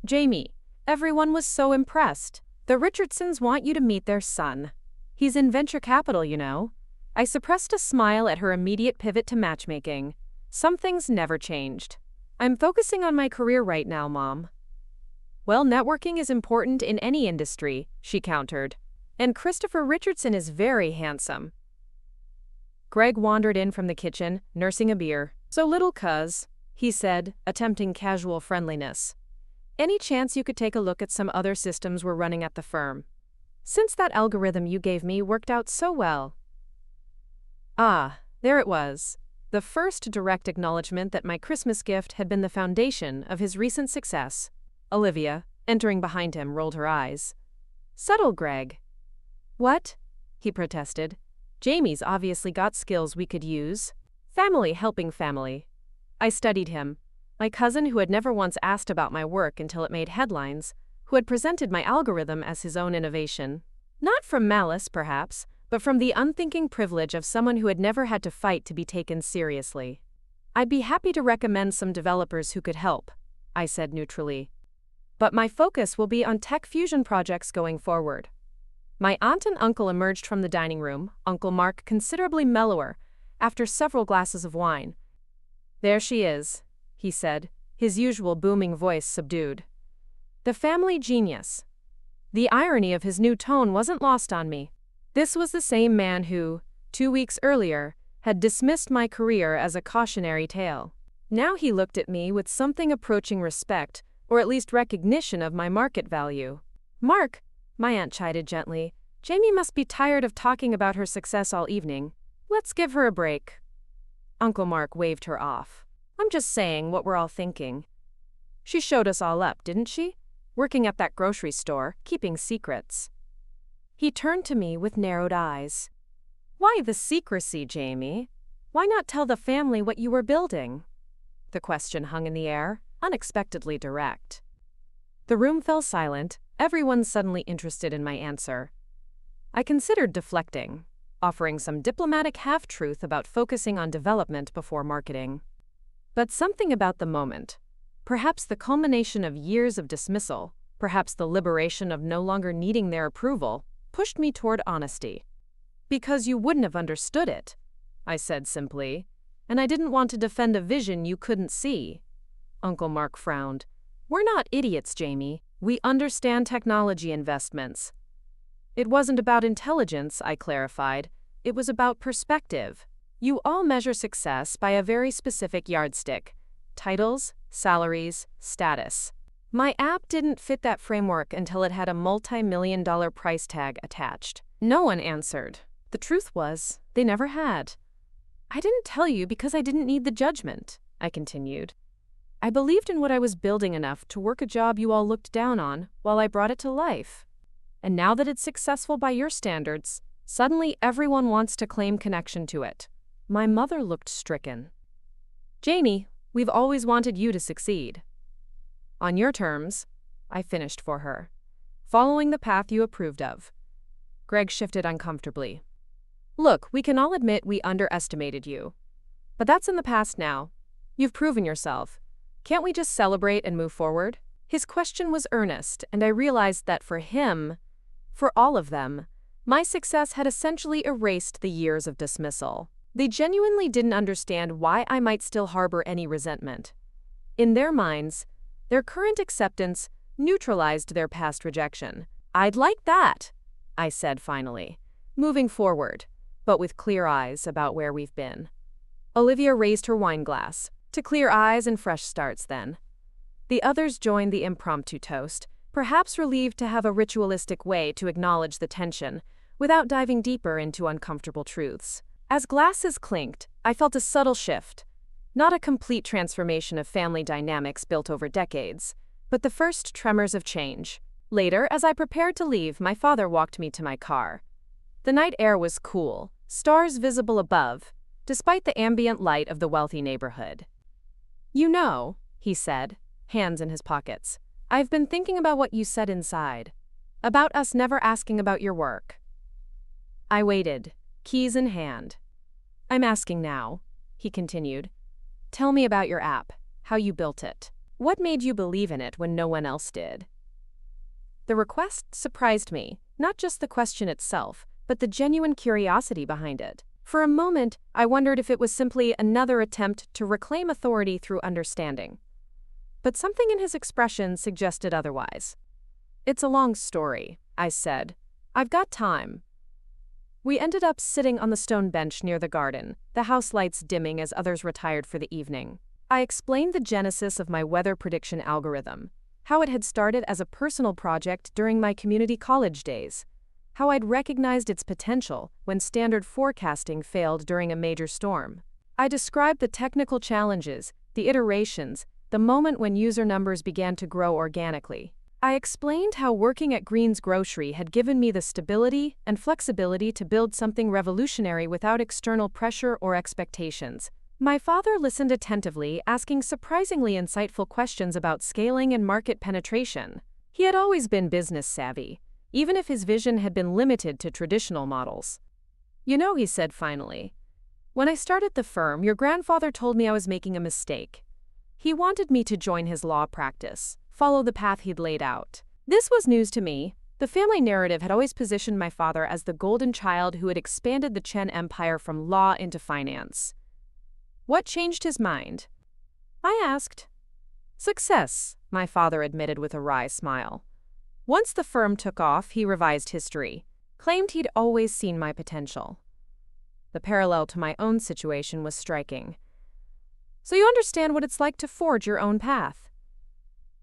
Jamie, everyone was so impressed. The Richardsons want you to meet their son. He's in venture capital, you know. I suppressed a smile at her immediate pivot to matchmaking. Some things never changed. I'm focusing on my career right now, Mom. Well, networking is important in any industry, she countered. And Christopher Richardson is very handsome. Greg wandered in from the kitchen, nursing a beer. So little cuz, he said, attempting casual friendliness. Any chance you could take a look at some other systems we're running at the firm? Since that algorithm you gave me worked out so well. Ah, there it was. The first direct acknowledgement that my Christmas gift had been the foundation of his recent success. Olivia, entering behind him, rolled her eyes. Subtle, Greg. What? He protested. Jamie's obviously got skills we could use. Family helping family. I studied him. My cousin who had never once asked about my work until it made headlines, who had presented my algorithm as his own innovation. Not from malice, perhaps, but from the unthinking privilege of someone who had never had to fight to be taken seriously. I'd be happy to recommend some developers who could help, I said neutrally. But my focus will be on tech fusion projects going forward. My aunt and uncle emerged from the dining room, Uncle Mark considerably mellower, after several glasses of wine. There she is, he said, his usual booming voice subdued. The family genius. The irony of his new tone wasn't lost on me. This was the same man who, 2 weeks earlier, had dismissed my career as a cautionary tale. Now he looked at me with something approaching respect, or at least recognition of my market value. Mark, my aunt chided gently, Jamie must be tired of talking about her success all evening. Let's give her a break. Uncle Mark waved her off. I'm just saying what we're all thinking. She showed us all up, didn't she? Working at that grocery store, keeping secrets. He turned to me with narrowed eyes. Why the secrecy, Jamie? Why not tell the family what you were building? The question hung in the air, unexpectedly direct. The room fell silent, everyone suddenly interested in my answer. I considered deflecting, offering some diplomatic half-truth about focusing on development before marketing. But something about the moment, perhaps the culmination of years of dismissal, perhaps the liberation of no longer needing their approval, pushed me toward honesty. Because you wouldn't have understood it, I said simply, and I didn't want to defend a vision you couldn't see. Uncle Mark frowned. We're not idiots, Jamie. We understand technology investments. It wasn't about intelligence, I clarified. It was about perspective. You all measure success by a very specific yardstick. Titles, salaries, status. My app didn't fit that framework until it had a multi-million-dollar price tag attached. No one answered. The truth was, they never had. I didn't tell you because I didn't need the judgment, I continued. I believed in what I was building enough to work a job you all looked down on while I brought it to life. And now that it's successful by your standards, suddenly everyone wants to claim connection to it. My mother looked stricken. Jamie, we've always wanted you to succeed. On your terms, I finished for her. Following the path you approved of. Greg shifted uncomfortably. Look, we can all admit we underestimated you. But that's in the past now. You've proven yourself. Can't we just celebrate and move forward? His question was earnest, and I realized that for him, for all of them, my success had essentially erased the years of dismissal. They genuinely didn't understand why I might still harbor any resentment. In their minds, their current acceptance neutralized their past rejection. I'd like that, I said finally, moving forward, but with clear eyes about where we've been. Olivia raised her wine glass. To clear eyes and fresh starts then. The others joined the impromptu toast, perhaps relieved to have a ritualistic way to acknowledge the tension, without diving deeper into uncomfortable truths. As glasses clinked, I felt a subtle shift. Not a complete transformation of family dynamics built over decades, but the first tremors of change. Later, as I prepared to leave, my father walked me to my car. The night air was cool, stars visible above, despite the ambient light of the wealthy neighborhood. You know, he said, hands in his pockets, I've been thinking about what you said inside. About us never asking about your work. I waited, keys in hand. I'm asking now, he continued. Tell me about your app, how you built it. What made you believe in it when no one else did? The request surprised me, not just the question itself, but the genuine curiosity behind it. For a moment, I wondered if it was simply another attempt to reclaim authority through understanding. But something in his expression suggested otherwise. It's a long story, I said. I've got time. We ended up sitting on the stone bench near the garden, the house lights dimming as others retired for the evening. I explained the genesis of my weather prediction algorithm, how it had started as a personal project during my community college days, how I'd recognized its potential when standard forecasting failed during a major storm. I described the technical challenges, the iterations, the moment when user numbers began to grow organically. I explained how working at Green's Grocery had given me the stability and flexibility to build something revolutionary without external pressure or expectations. My father listened attentively, asking surprisingly insightful questions about scaling and market penetration. He had always been business savvy, even if his vision had been limited to traditional models. You know, he said finally, when I started the firm, your grandfather told me I was making a mistake. He wanted me to join his law practice, follow the path he'd laid out. This was news to me. The family narrative had always positioned my father as the golden child who had expanded the Chen empire from law into finance. What changed his mind? I asked. Success, my father admitted with a wry smile. Once the firm took off, he revised history, claimed he'd always seen my potential. The parallel to my own situation was striking. So you understand what it's like to forge your own path?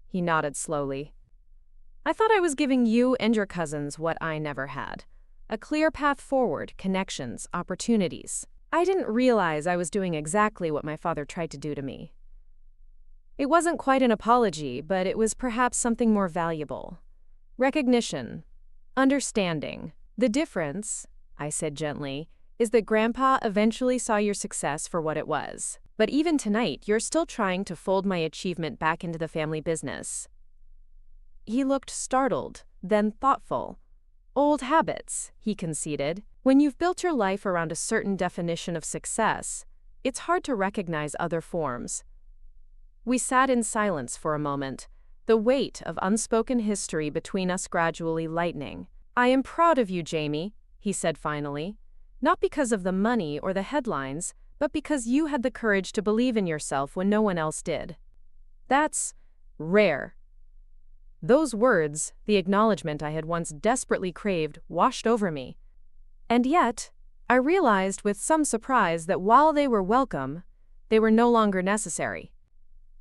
He nodded slowly. I thought I was giving you and your cousins what I never had. A clear path forward, connections, opportunities. I didn't realize I was doing exactly what my father tried to do to me. It wasn't quite an apology, but it was perhaps something more valuable. Recognition. Understanding. The difference, I said gently, is that Grandpa eventually saw your success for what it was. But even tonight, you're still trying to fold my achievement back into the family business. He looked startled, then thoughtful. Old habits, he conceded. When you've built your life around a certain definition of success, it's hard to recognize other forms. We sat in silence for a moment, the weight of unspoken history between us gradually lightening. I am proud of you, Jamie, he said finally. Not because of the money or the headlines, but because you had the courage to believe in yourself when no one else did. That's rare. Those words, the acknowledgement I had once desperately craved, washed over me. And yet, I realized with some surprise that while they were welcome, they were no longer necessary.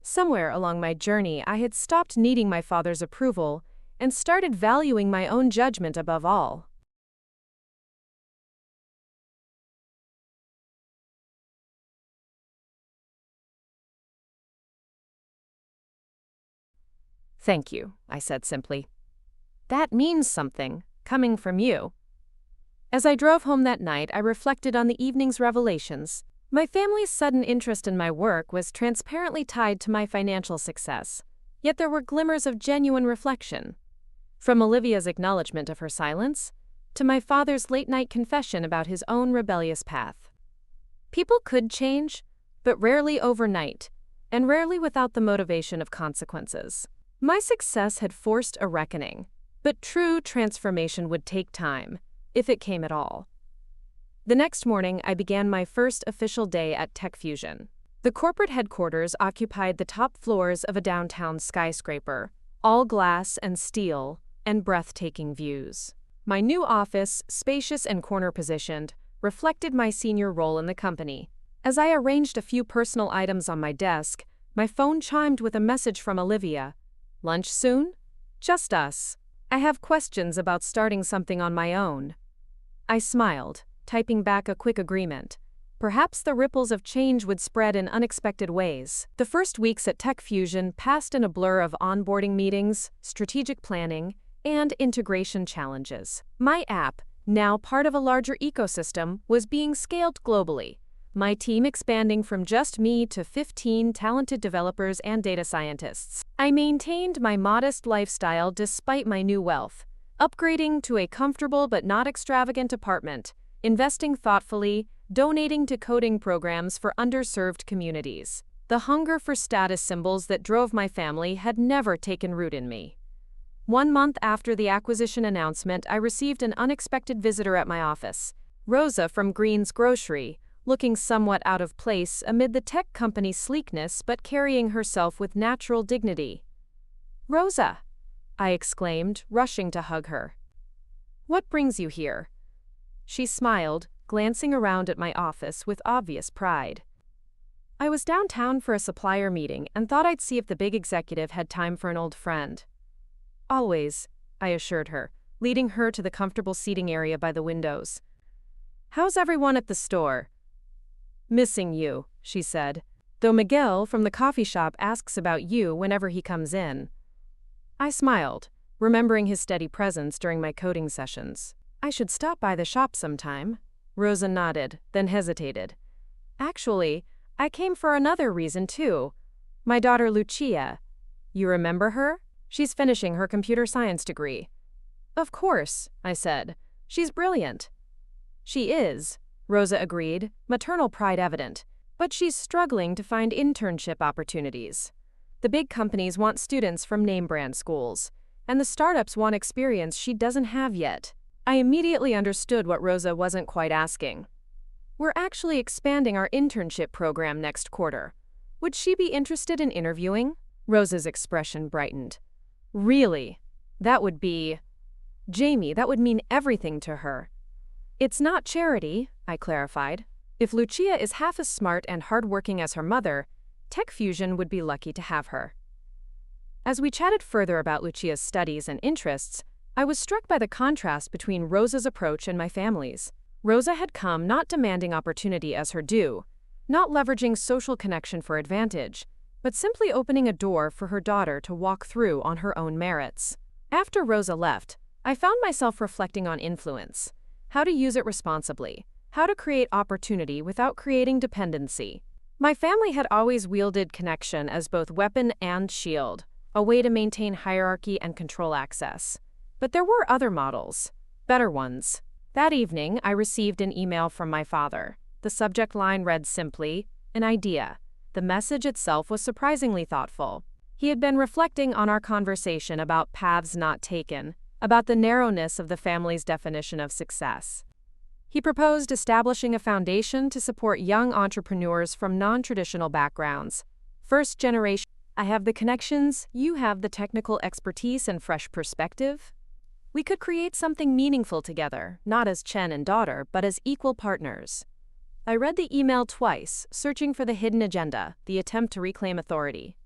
Somewhere along my journey, I had stopped needing my father's approval and started valuing my own judgment above all. Thank you, I said simply. That means something, coming from you. As I drove home that night, I reflected on the evening's revelations. My family's sudden interest in my work was transparently tied to my financial success, yet there were glimmers of genuine reflection. From Olivia's acknowledgement of her silence, to my father's late-night confession about his own rebellious path. People could change, but rarely overnight, and rarely without the motivation of consequences. My success had forced a reckoning, but true transformation would take time, if it came at all. The next morning, I began my first official day at Tech Fusion. The corporate headquarters occupied the top floors of a downtown skyscraper, all glass and steel, and breathtaking views. My new office, spacious and corner-positioned, reflected my senior role in the company. As I arranged a few personal items on my desk, my phone chimed with a message from Olivia. "Lunch soon? Just us. I have questions about starting something on my own." I smiled, typing back a quick agreement. Perhaps the ripples of change would spread in unexpected ways. The first weeks at Tech Fusion passed in a blur of onboarding meetings, strategic planning, and integration challenges. My app, now part of a larger ecosystem, was being scaled globally. My team expanding from just me to 15 talented developers and data scientists. I maintained my modest lifestyle despite my new wealth, upgrading to a comfortable but not extravagant apartment, investing thoughtfully, donating to coding programs for underserved communities. The hunger for status symbols that drove my family had never taken root in me. 1 month after the acquisition announcement, I received an unexpected visitor at my office. Rosa from Green's Grocery, looking somewhat out of place amid the tech company's sleekness but carrying herself with natural dignity. "Rosa," I exclaimed, rushing to hug her. "What brings you here?" She smiled, glancing around at my office with obvious pride. "I was downtown for a supplier meeting and thought I'd see if the big executive had time for an old friend." "Always," I assured her, leading her to the comfortable seating area by the windows. "How's everyone at the store?" "Missing you," she said, "though Miguel from the coffee shop asks about you whenever he comes in." I smiled, remembering his steady presence during my coding sessions. "I should stop by the shop sometime." Rosa nodded, then hesitated. "Actually, I came for another reason too. My daughter Lucia. You remember her? She's finishing her computer science degree." "Of course," I said. "She's brilliant." "She is," Rosa agreed, maternal pride evident. "But she's struggling to find internship opportunities. The big companies want students from name-brand schools, and the startups want experience she doesn't have yet." I immediately understood what Rosa wasn't quite asking. "We're actually expanding our internship program next quarter. Would she be interested in interviewing?" Rosa's expression brightened. "Really? That would be... Jamie, that would mean everything to her." "It's not charity," I clarified. "If Lucia is half as smart and hardworking as her mother, Tech Fusion would be lucky to have her." As we chatted further about Lucia's studies and interests, I was struck by the contrast between Rosa's approach and my family's. Rosa had come not demanding opportunity as her due, not leveraging social connection for advantage, but simply opening a door for her daughter to walk through on her own merits. After Rosa left, I found myself reflecting on influence, how to use it responsibly, how to create opportunity without creating dependency. My family had always wielded connection as both weapon and shield, a way to maintain hierarchy and control access. But there were other models, better ones. That evening, I received an email from my father. The subject line read simply, "An idea." The message itself was surprisingly thoughtful. He had been reflecting on our conversation about paths not taken, about the narrowness of the family's definition of success. He proposed establishing a foundation to support young entrepreneurs from non-traditional backgrounds. First generation, I have the connections, you have the technical expertise and fresh perspective. We could create something meaningful together, not as Chen and daughter, but as equal partners. I read the email twice, searching for the hidden agenda, the attempt to reclaim authority.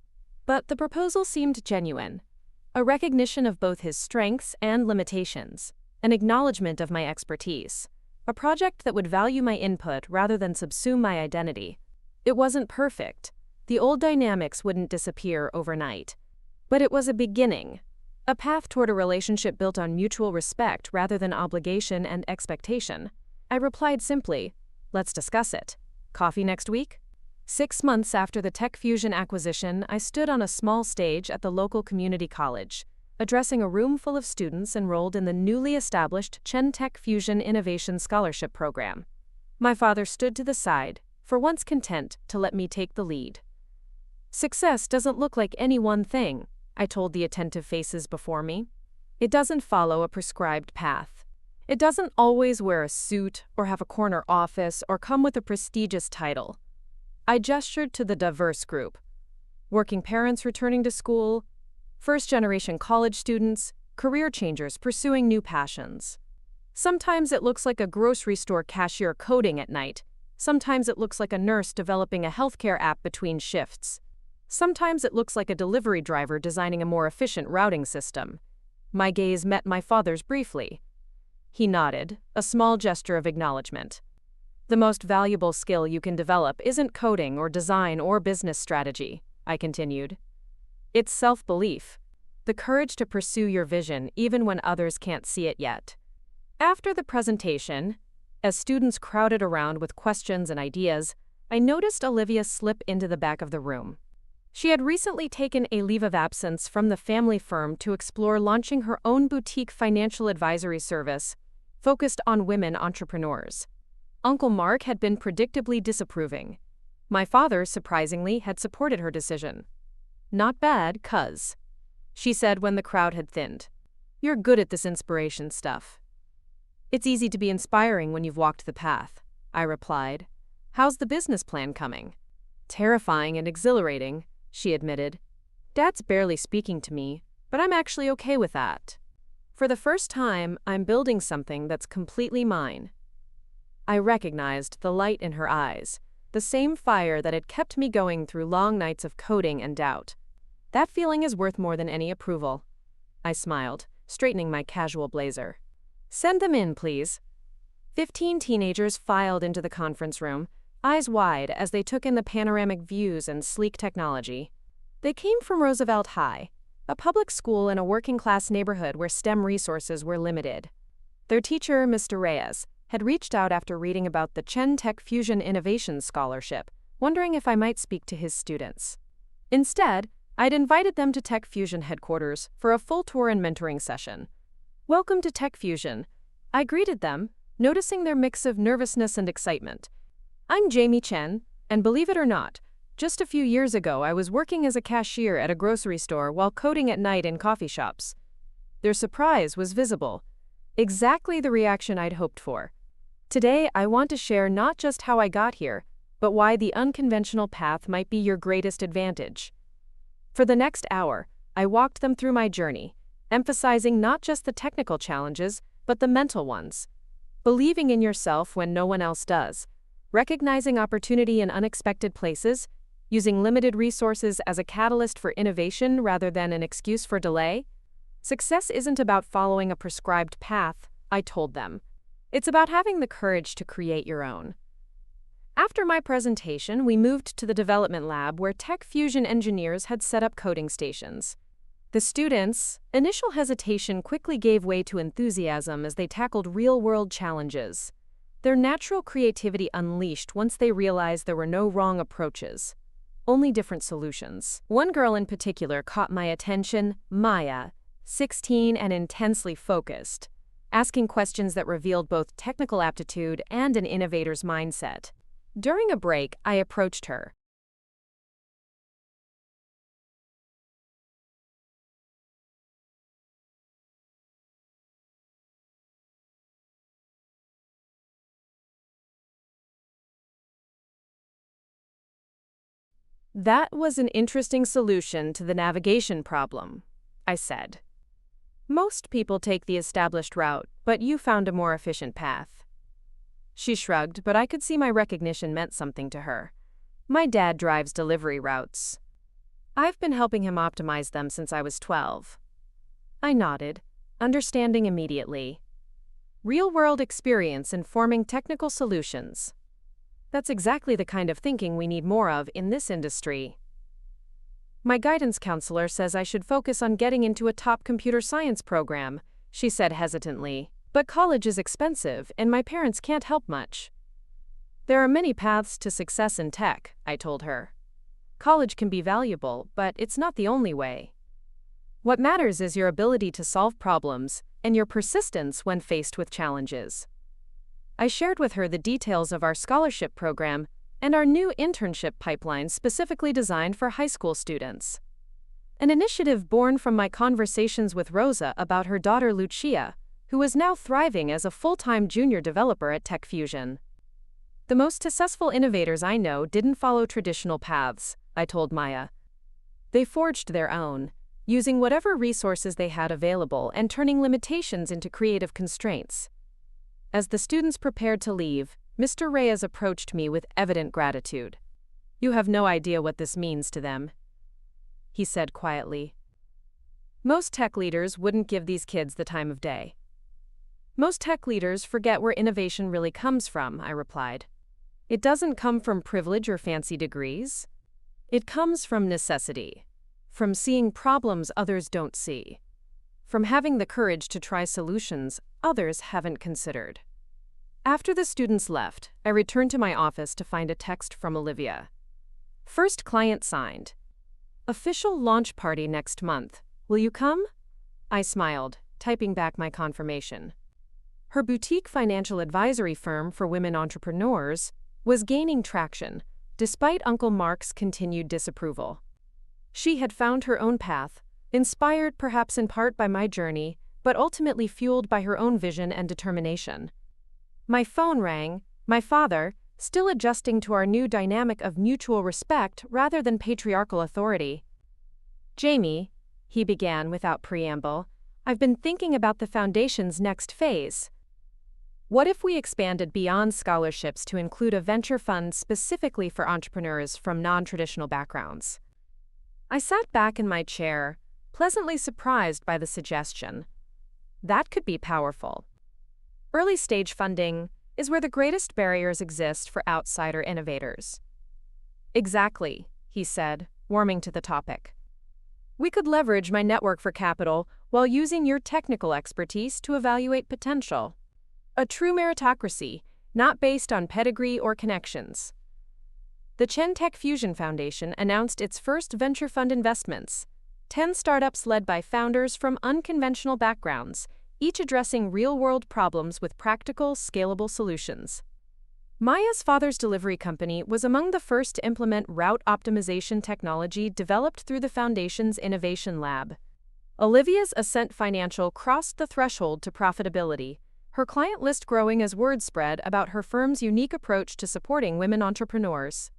But the proposal seemed genuine. A recognition of both his strengths and limitations, an acknowledgement of my expertise, a project that would value my input rather than subsume my identity. It wasn't perfect. The old dynamics wouldn't disappear overnight. But it was a beginning. A path toward a relationship built on mutual respect rather than obligation and expectation. I replied simply, "Let's discuss it. Coffee next week?" 6 months after the Tech Fusion acquisition, I stood on a small stage at the local community college, addressing a room full of students enrolled in the newly established Chen Tech Fusion Innovation Scholarship Program. My father stood to the side, for once content to let me take the lead. Success doesn't look like any one thing, I told the attentive faces before me. It doesn't follow a prescribed path. It doesn't always wear a suit or have a corner office or come with a prestigious title. I gestured to the diverse group. Working parents returning to school, first-generation college students, career changers pursuing new passions. Sometimes it looks like a grocery store cashier coding at night. Sometimes it looks like a nurse developing a healthcare app between shifts. Sometimes it looks like a delivery driver designing a more efficient routing system. My gaze met my father's briefly. He nodded, a small gesture of acknowledgement. The most valuable skill you can develop isn't coding or design or business strategy, I continued. It's self-belief, the courage to pursue your vision even when others can't see it yet. After the presentation, as students crowded around with questions and ideas, I noticed Olivia slip into the back of the room. She had recently taken a leave of absence from the family firm to explore launching her own boutique financial advisory service focused on women entrepreneurs. Uncle Mark had been predictably disapproving. My father, surprisingly, had supported her decision. "Not bad, cuz," she said when the crowd had thinned. "You're good at this inspiration stuff." "It's easy to be inspiring when you've walked the path," I replied. "How's the business plan coming?" "Terrifying and exhilarating," she admitted. "Dad's barely speaking to me, but I'm actually okay with that. For the first time, I'm building something that's completely mine." I recognized the light in her eyes, the same fire that had kept me going through long nights of coding and doubt. "That feeling is worth more than any approval." I smiled, straightening my casual blazer. "Send them in, please." 15 teenagers filed into the conference room, eyes wide as they took in the panoramic views and sleek technology. They came from Roosevelt High, a public school in a working-class neighborhood where STEM resources were limited. Their teacher, Mr. Reyes, had reached out after reading about the Chen Tech Fusion Innovation Scholarship, wondering if I might speak to his students. Instead, I'd invited them to Tech Fusion headquarters for a full tour and mentoring session. "Welcome to Tech Fusion," I greeted them, noticing their mix of nervousness and excitement. "I'm Jamie Chen, and believe it or not, just a few years ago I was working as a cashier at a grocery store while coding at night in coffee shops." Their surprise was visible, exactly the reaction I'd hoped for. Today, I want to share not just how I got here, but why the unconventional path might be your greatest advantage. For the next hour, I walked them through my journey, emphasizing not just the technical challenges, but the mental ones. Believing in yourself when no one else does, recognizing opportunity in unexpected places, using limited resources as a catalyst for innovation rather than an excuse for delay. Success isn't about following a prescribed path, I told them. It's about having the courage to create your own. After my presentation, we moved to the development lab where Tech Fusion engineers had set up coding stations. The students' initial hesitation quickly gave way to enthusiasm as they tackled real-world challenges. Their natural creativity unleashed once they realized there were no wrong approaches, only different solutions. One girl in particular caught my attention, Maya, 16 and intensely focused, asking questions that revealed both technical aptitude and an innovator's mindset. During a break, I approached her. "That was an interesting solution to the navigation problem," I said. "Most people take the established route, but you found a more efficient path." She shrugged, but I could see my recognition meant something to her. "My dad drives delivery routes. I've been helping him optimize them since I was 12. I nodded, understanding immediately. Real-world experience informing technical solutions. That's exactly the kind of thinking we need more of in this industry. "My guidance counselor says I should focus on getting into a top computer science program," she said hesitantly. "But college is expensive, and my parents can't help much." "There are many paths to success in tech," I told her. "College can be valuable, but it's not the only way. What matters is your ability to solve problems and your persistence when faced with challenges." I shared with her the details of our scholarship program, and our new internship pipeline specifically designed for high school students. An initiative born from my conversations with Rosa about her daughter Lucia, who is now thriving as a full-time junior developer at Tech Fusion. The most successful innovators I know didn't follow traditional paths, I told Maya. They forged their own, using whatever resources they had available and turning limitations into creative constraints. As the students prepared to leave, Mr. Reyes approached me with evident gratitude. "You have no idea what this means to them," he said quietly. "Most tech leaders wouldn't give these kids the time of day." "Most tech leaders forget where innovation really comes from," I replied. "It doesn't come from privilege or fancy degrees. It comes from necessity, from seeing problems others don't see, from having the courage to try solutions others haven't considered." After the students left, I returned to my office to find a text from Olivia. "First client signed. Official launch party next month. Will you come?" I smiled, typing back my confirmation. Her boutique financial advisory firm for women entrepreneurs was gaining traction, despite Uncle Mark's continued disapproval. She had found her own path, inspired perhaps in part by my journey, but ultimately fueled by her own vision and determination. My phone rang, my father, still adjusting to our new dynamic of mutual respect rather than patriarchal authority. "Jamie," he began without preamble, "I've been thinking about the Foundation's next phase. What if we expanded beyond scholarships to include a venture fund specifically for entrepreneurs from non-traditional backgrounds?" I sat back in my chair, pleasantly surprised by the suggestion. That could be powerful. Early-stage funding is where the greatest barriers exist for outsider innovators. "Exactly," he said, warming to the topic. "We could leverage my network for capital while using your technical expertise to evaluate potential. A true meritocracy, not based on pedigree or connections." The Tech Fusion Foundation announced its first venture fund investments, 10 startups led by founders from unconventional backgrounds, each addressing real-world problems with practical, scalable solutions. Maya's father's delivery company was among the first to implement route optimization technology developed through the Foundation's Innovation Lab. Olivia's Ascent Financial crossed the threshold to profitability, her client list growing as word spread about her firm's unique approach to supporting women entrepreneurs.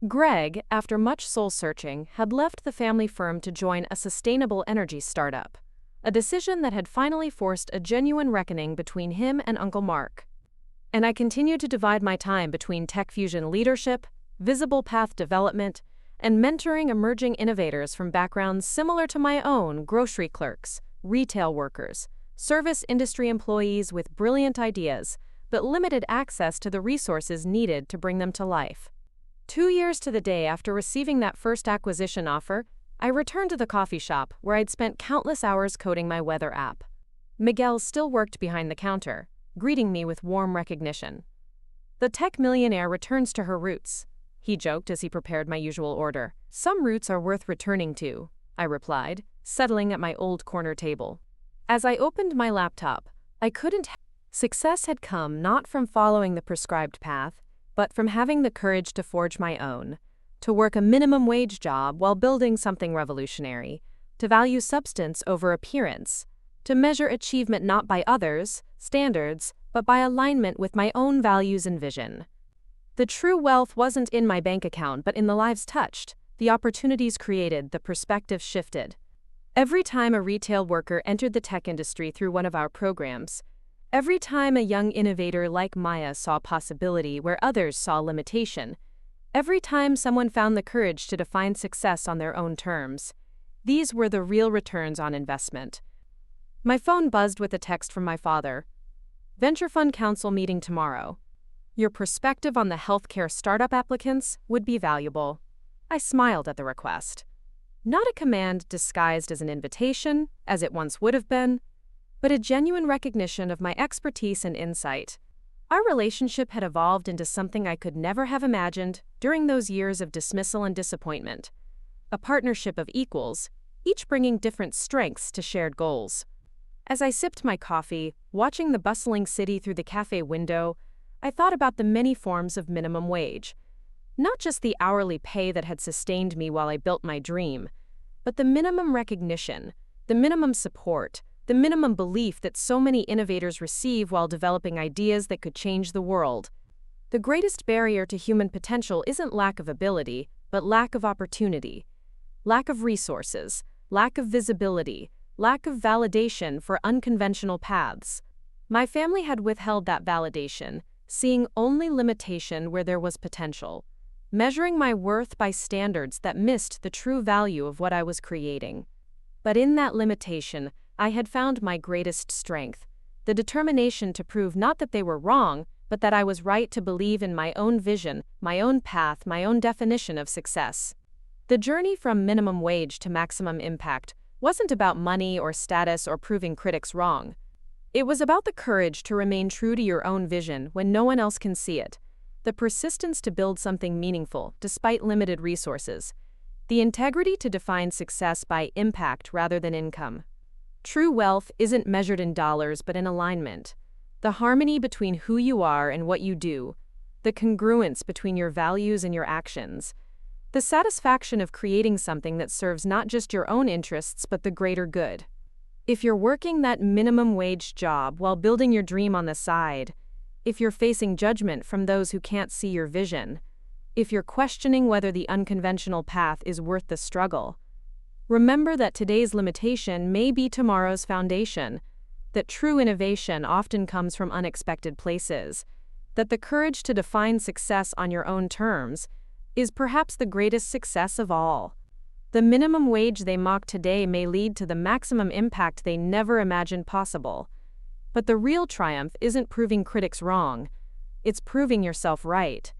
Greg, after much soul-searching, had left the family firm to join a sustainable energy startup, a decision that had finally forced a genuine reckoning between him and Uncle Mark. And I continued to divide my time between Tech Fusion leadership, visible path development, and mentoring emerging innovators from backgrounds similar to my own: grocery clerks, retail workers, service industry employees with brilliant ideas, but limited access to the resources needed to bring them to life. 2 years to the day after receiving that first acquisition offer, I returned to the coffee shop where I'd spent countless hours coding my weather app. Miguel still worked behind the counter, greeting me with warm recognition. "The tech millionaire returns to her roots," he joked as he prepared my usual order. "Some roots are worth returning to," I replied, settling at my old corner table. As I opened my laptop, I couldn't. Success had come not from following the prescribed path, but from having the courage to forge my own, to work a minimum wage job while building something revolutionary, to value substance over appearance, to measure achievement not by others' standards, but by alignment with my own values and vision. The true wealth wasn't in my bank account, but in the lives touched, the opportunities created, the perspective shifted. Every time a retail worker entered the tech industry through one of our programs, every time a young innovator like Maya saw possibility where others saw limitation, every time someone found the courage to define success on their own terms, these were the real returns on investment. My phone buzzed with a text from my father. "Venture Fund Council meeting tomorrow. Your perspective on the healthcare startup applicants would be valuable." I smiled at the request. Not a command disguised as an invitation, as it once would have been, but a genuine recognition of my expertise and insight. Our relationship had evolved into something I could never have imagined during those years of dismissal and disappointment. A partnership of equals, each bringing different strengths to shared goals. As I sipped my coffee, watching the bustling city through the cafe window, I thought about the many forms of minimum wage. Not just the hourly pay that had sustained me while I built my dream, but the minimum recognition, the minimum support, the minimum belief that so many innovators receive while developing ideas that could change the world. The greatest barrier to human potential isn't lack of ability, but lack of opportunity. Lack of resources, lack of visibility, lack of validation for unconventional paths. My family had withheld that validation, seeing only limitation where there was potential, measuring my worth by standards that missed the true value of what I was creating. But in that limitation, I had found my greatest strength, the determination to prove not that they were wrong, but that I was right to believe in my own vision, my own path, my own definition of success. The journey from minimum wage to maximum impact wasn't about money or status or proving critics wrong. It was about the courage to remain true to your own vision when no one else can see it, the persistence to build something meaningful despite limited resources, the integrity to define success by impact rather than income. True wealth isn't measured in dollars but in alignment. The harmony between who you are and what you do, the congruence between your values and your actions, the satisfaction of creating something that serves not just your own interests but the greater good. If you're working that minimum wage job while building your dream on the side, if you're facing judgment from those who can't see your vision, if you're questioning whether the unconventional path is worth the struggle, remember that today's limitation may be tomorrow's foundation, that true innovation often comes from unexpected places, that the courage to define success on your own terms is perhaps the greatest success of all. The minimum wage they mock today may lead to the maximum impact they never imagined possible. But the real triumph isn't proving critics wrong, it's proving yourself right.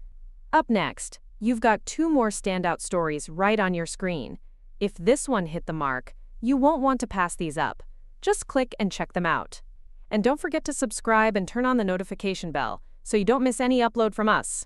Up next, you've got 2 more standout stories right on your screen. If this one hit the mark, you won't want to pass these up. Just click and check them out. And don't forget to subscribe and turn on the notification bell so you don't miss any upload from us.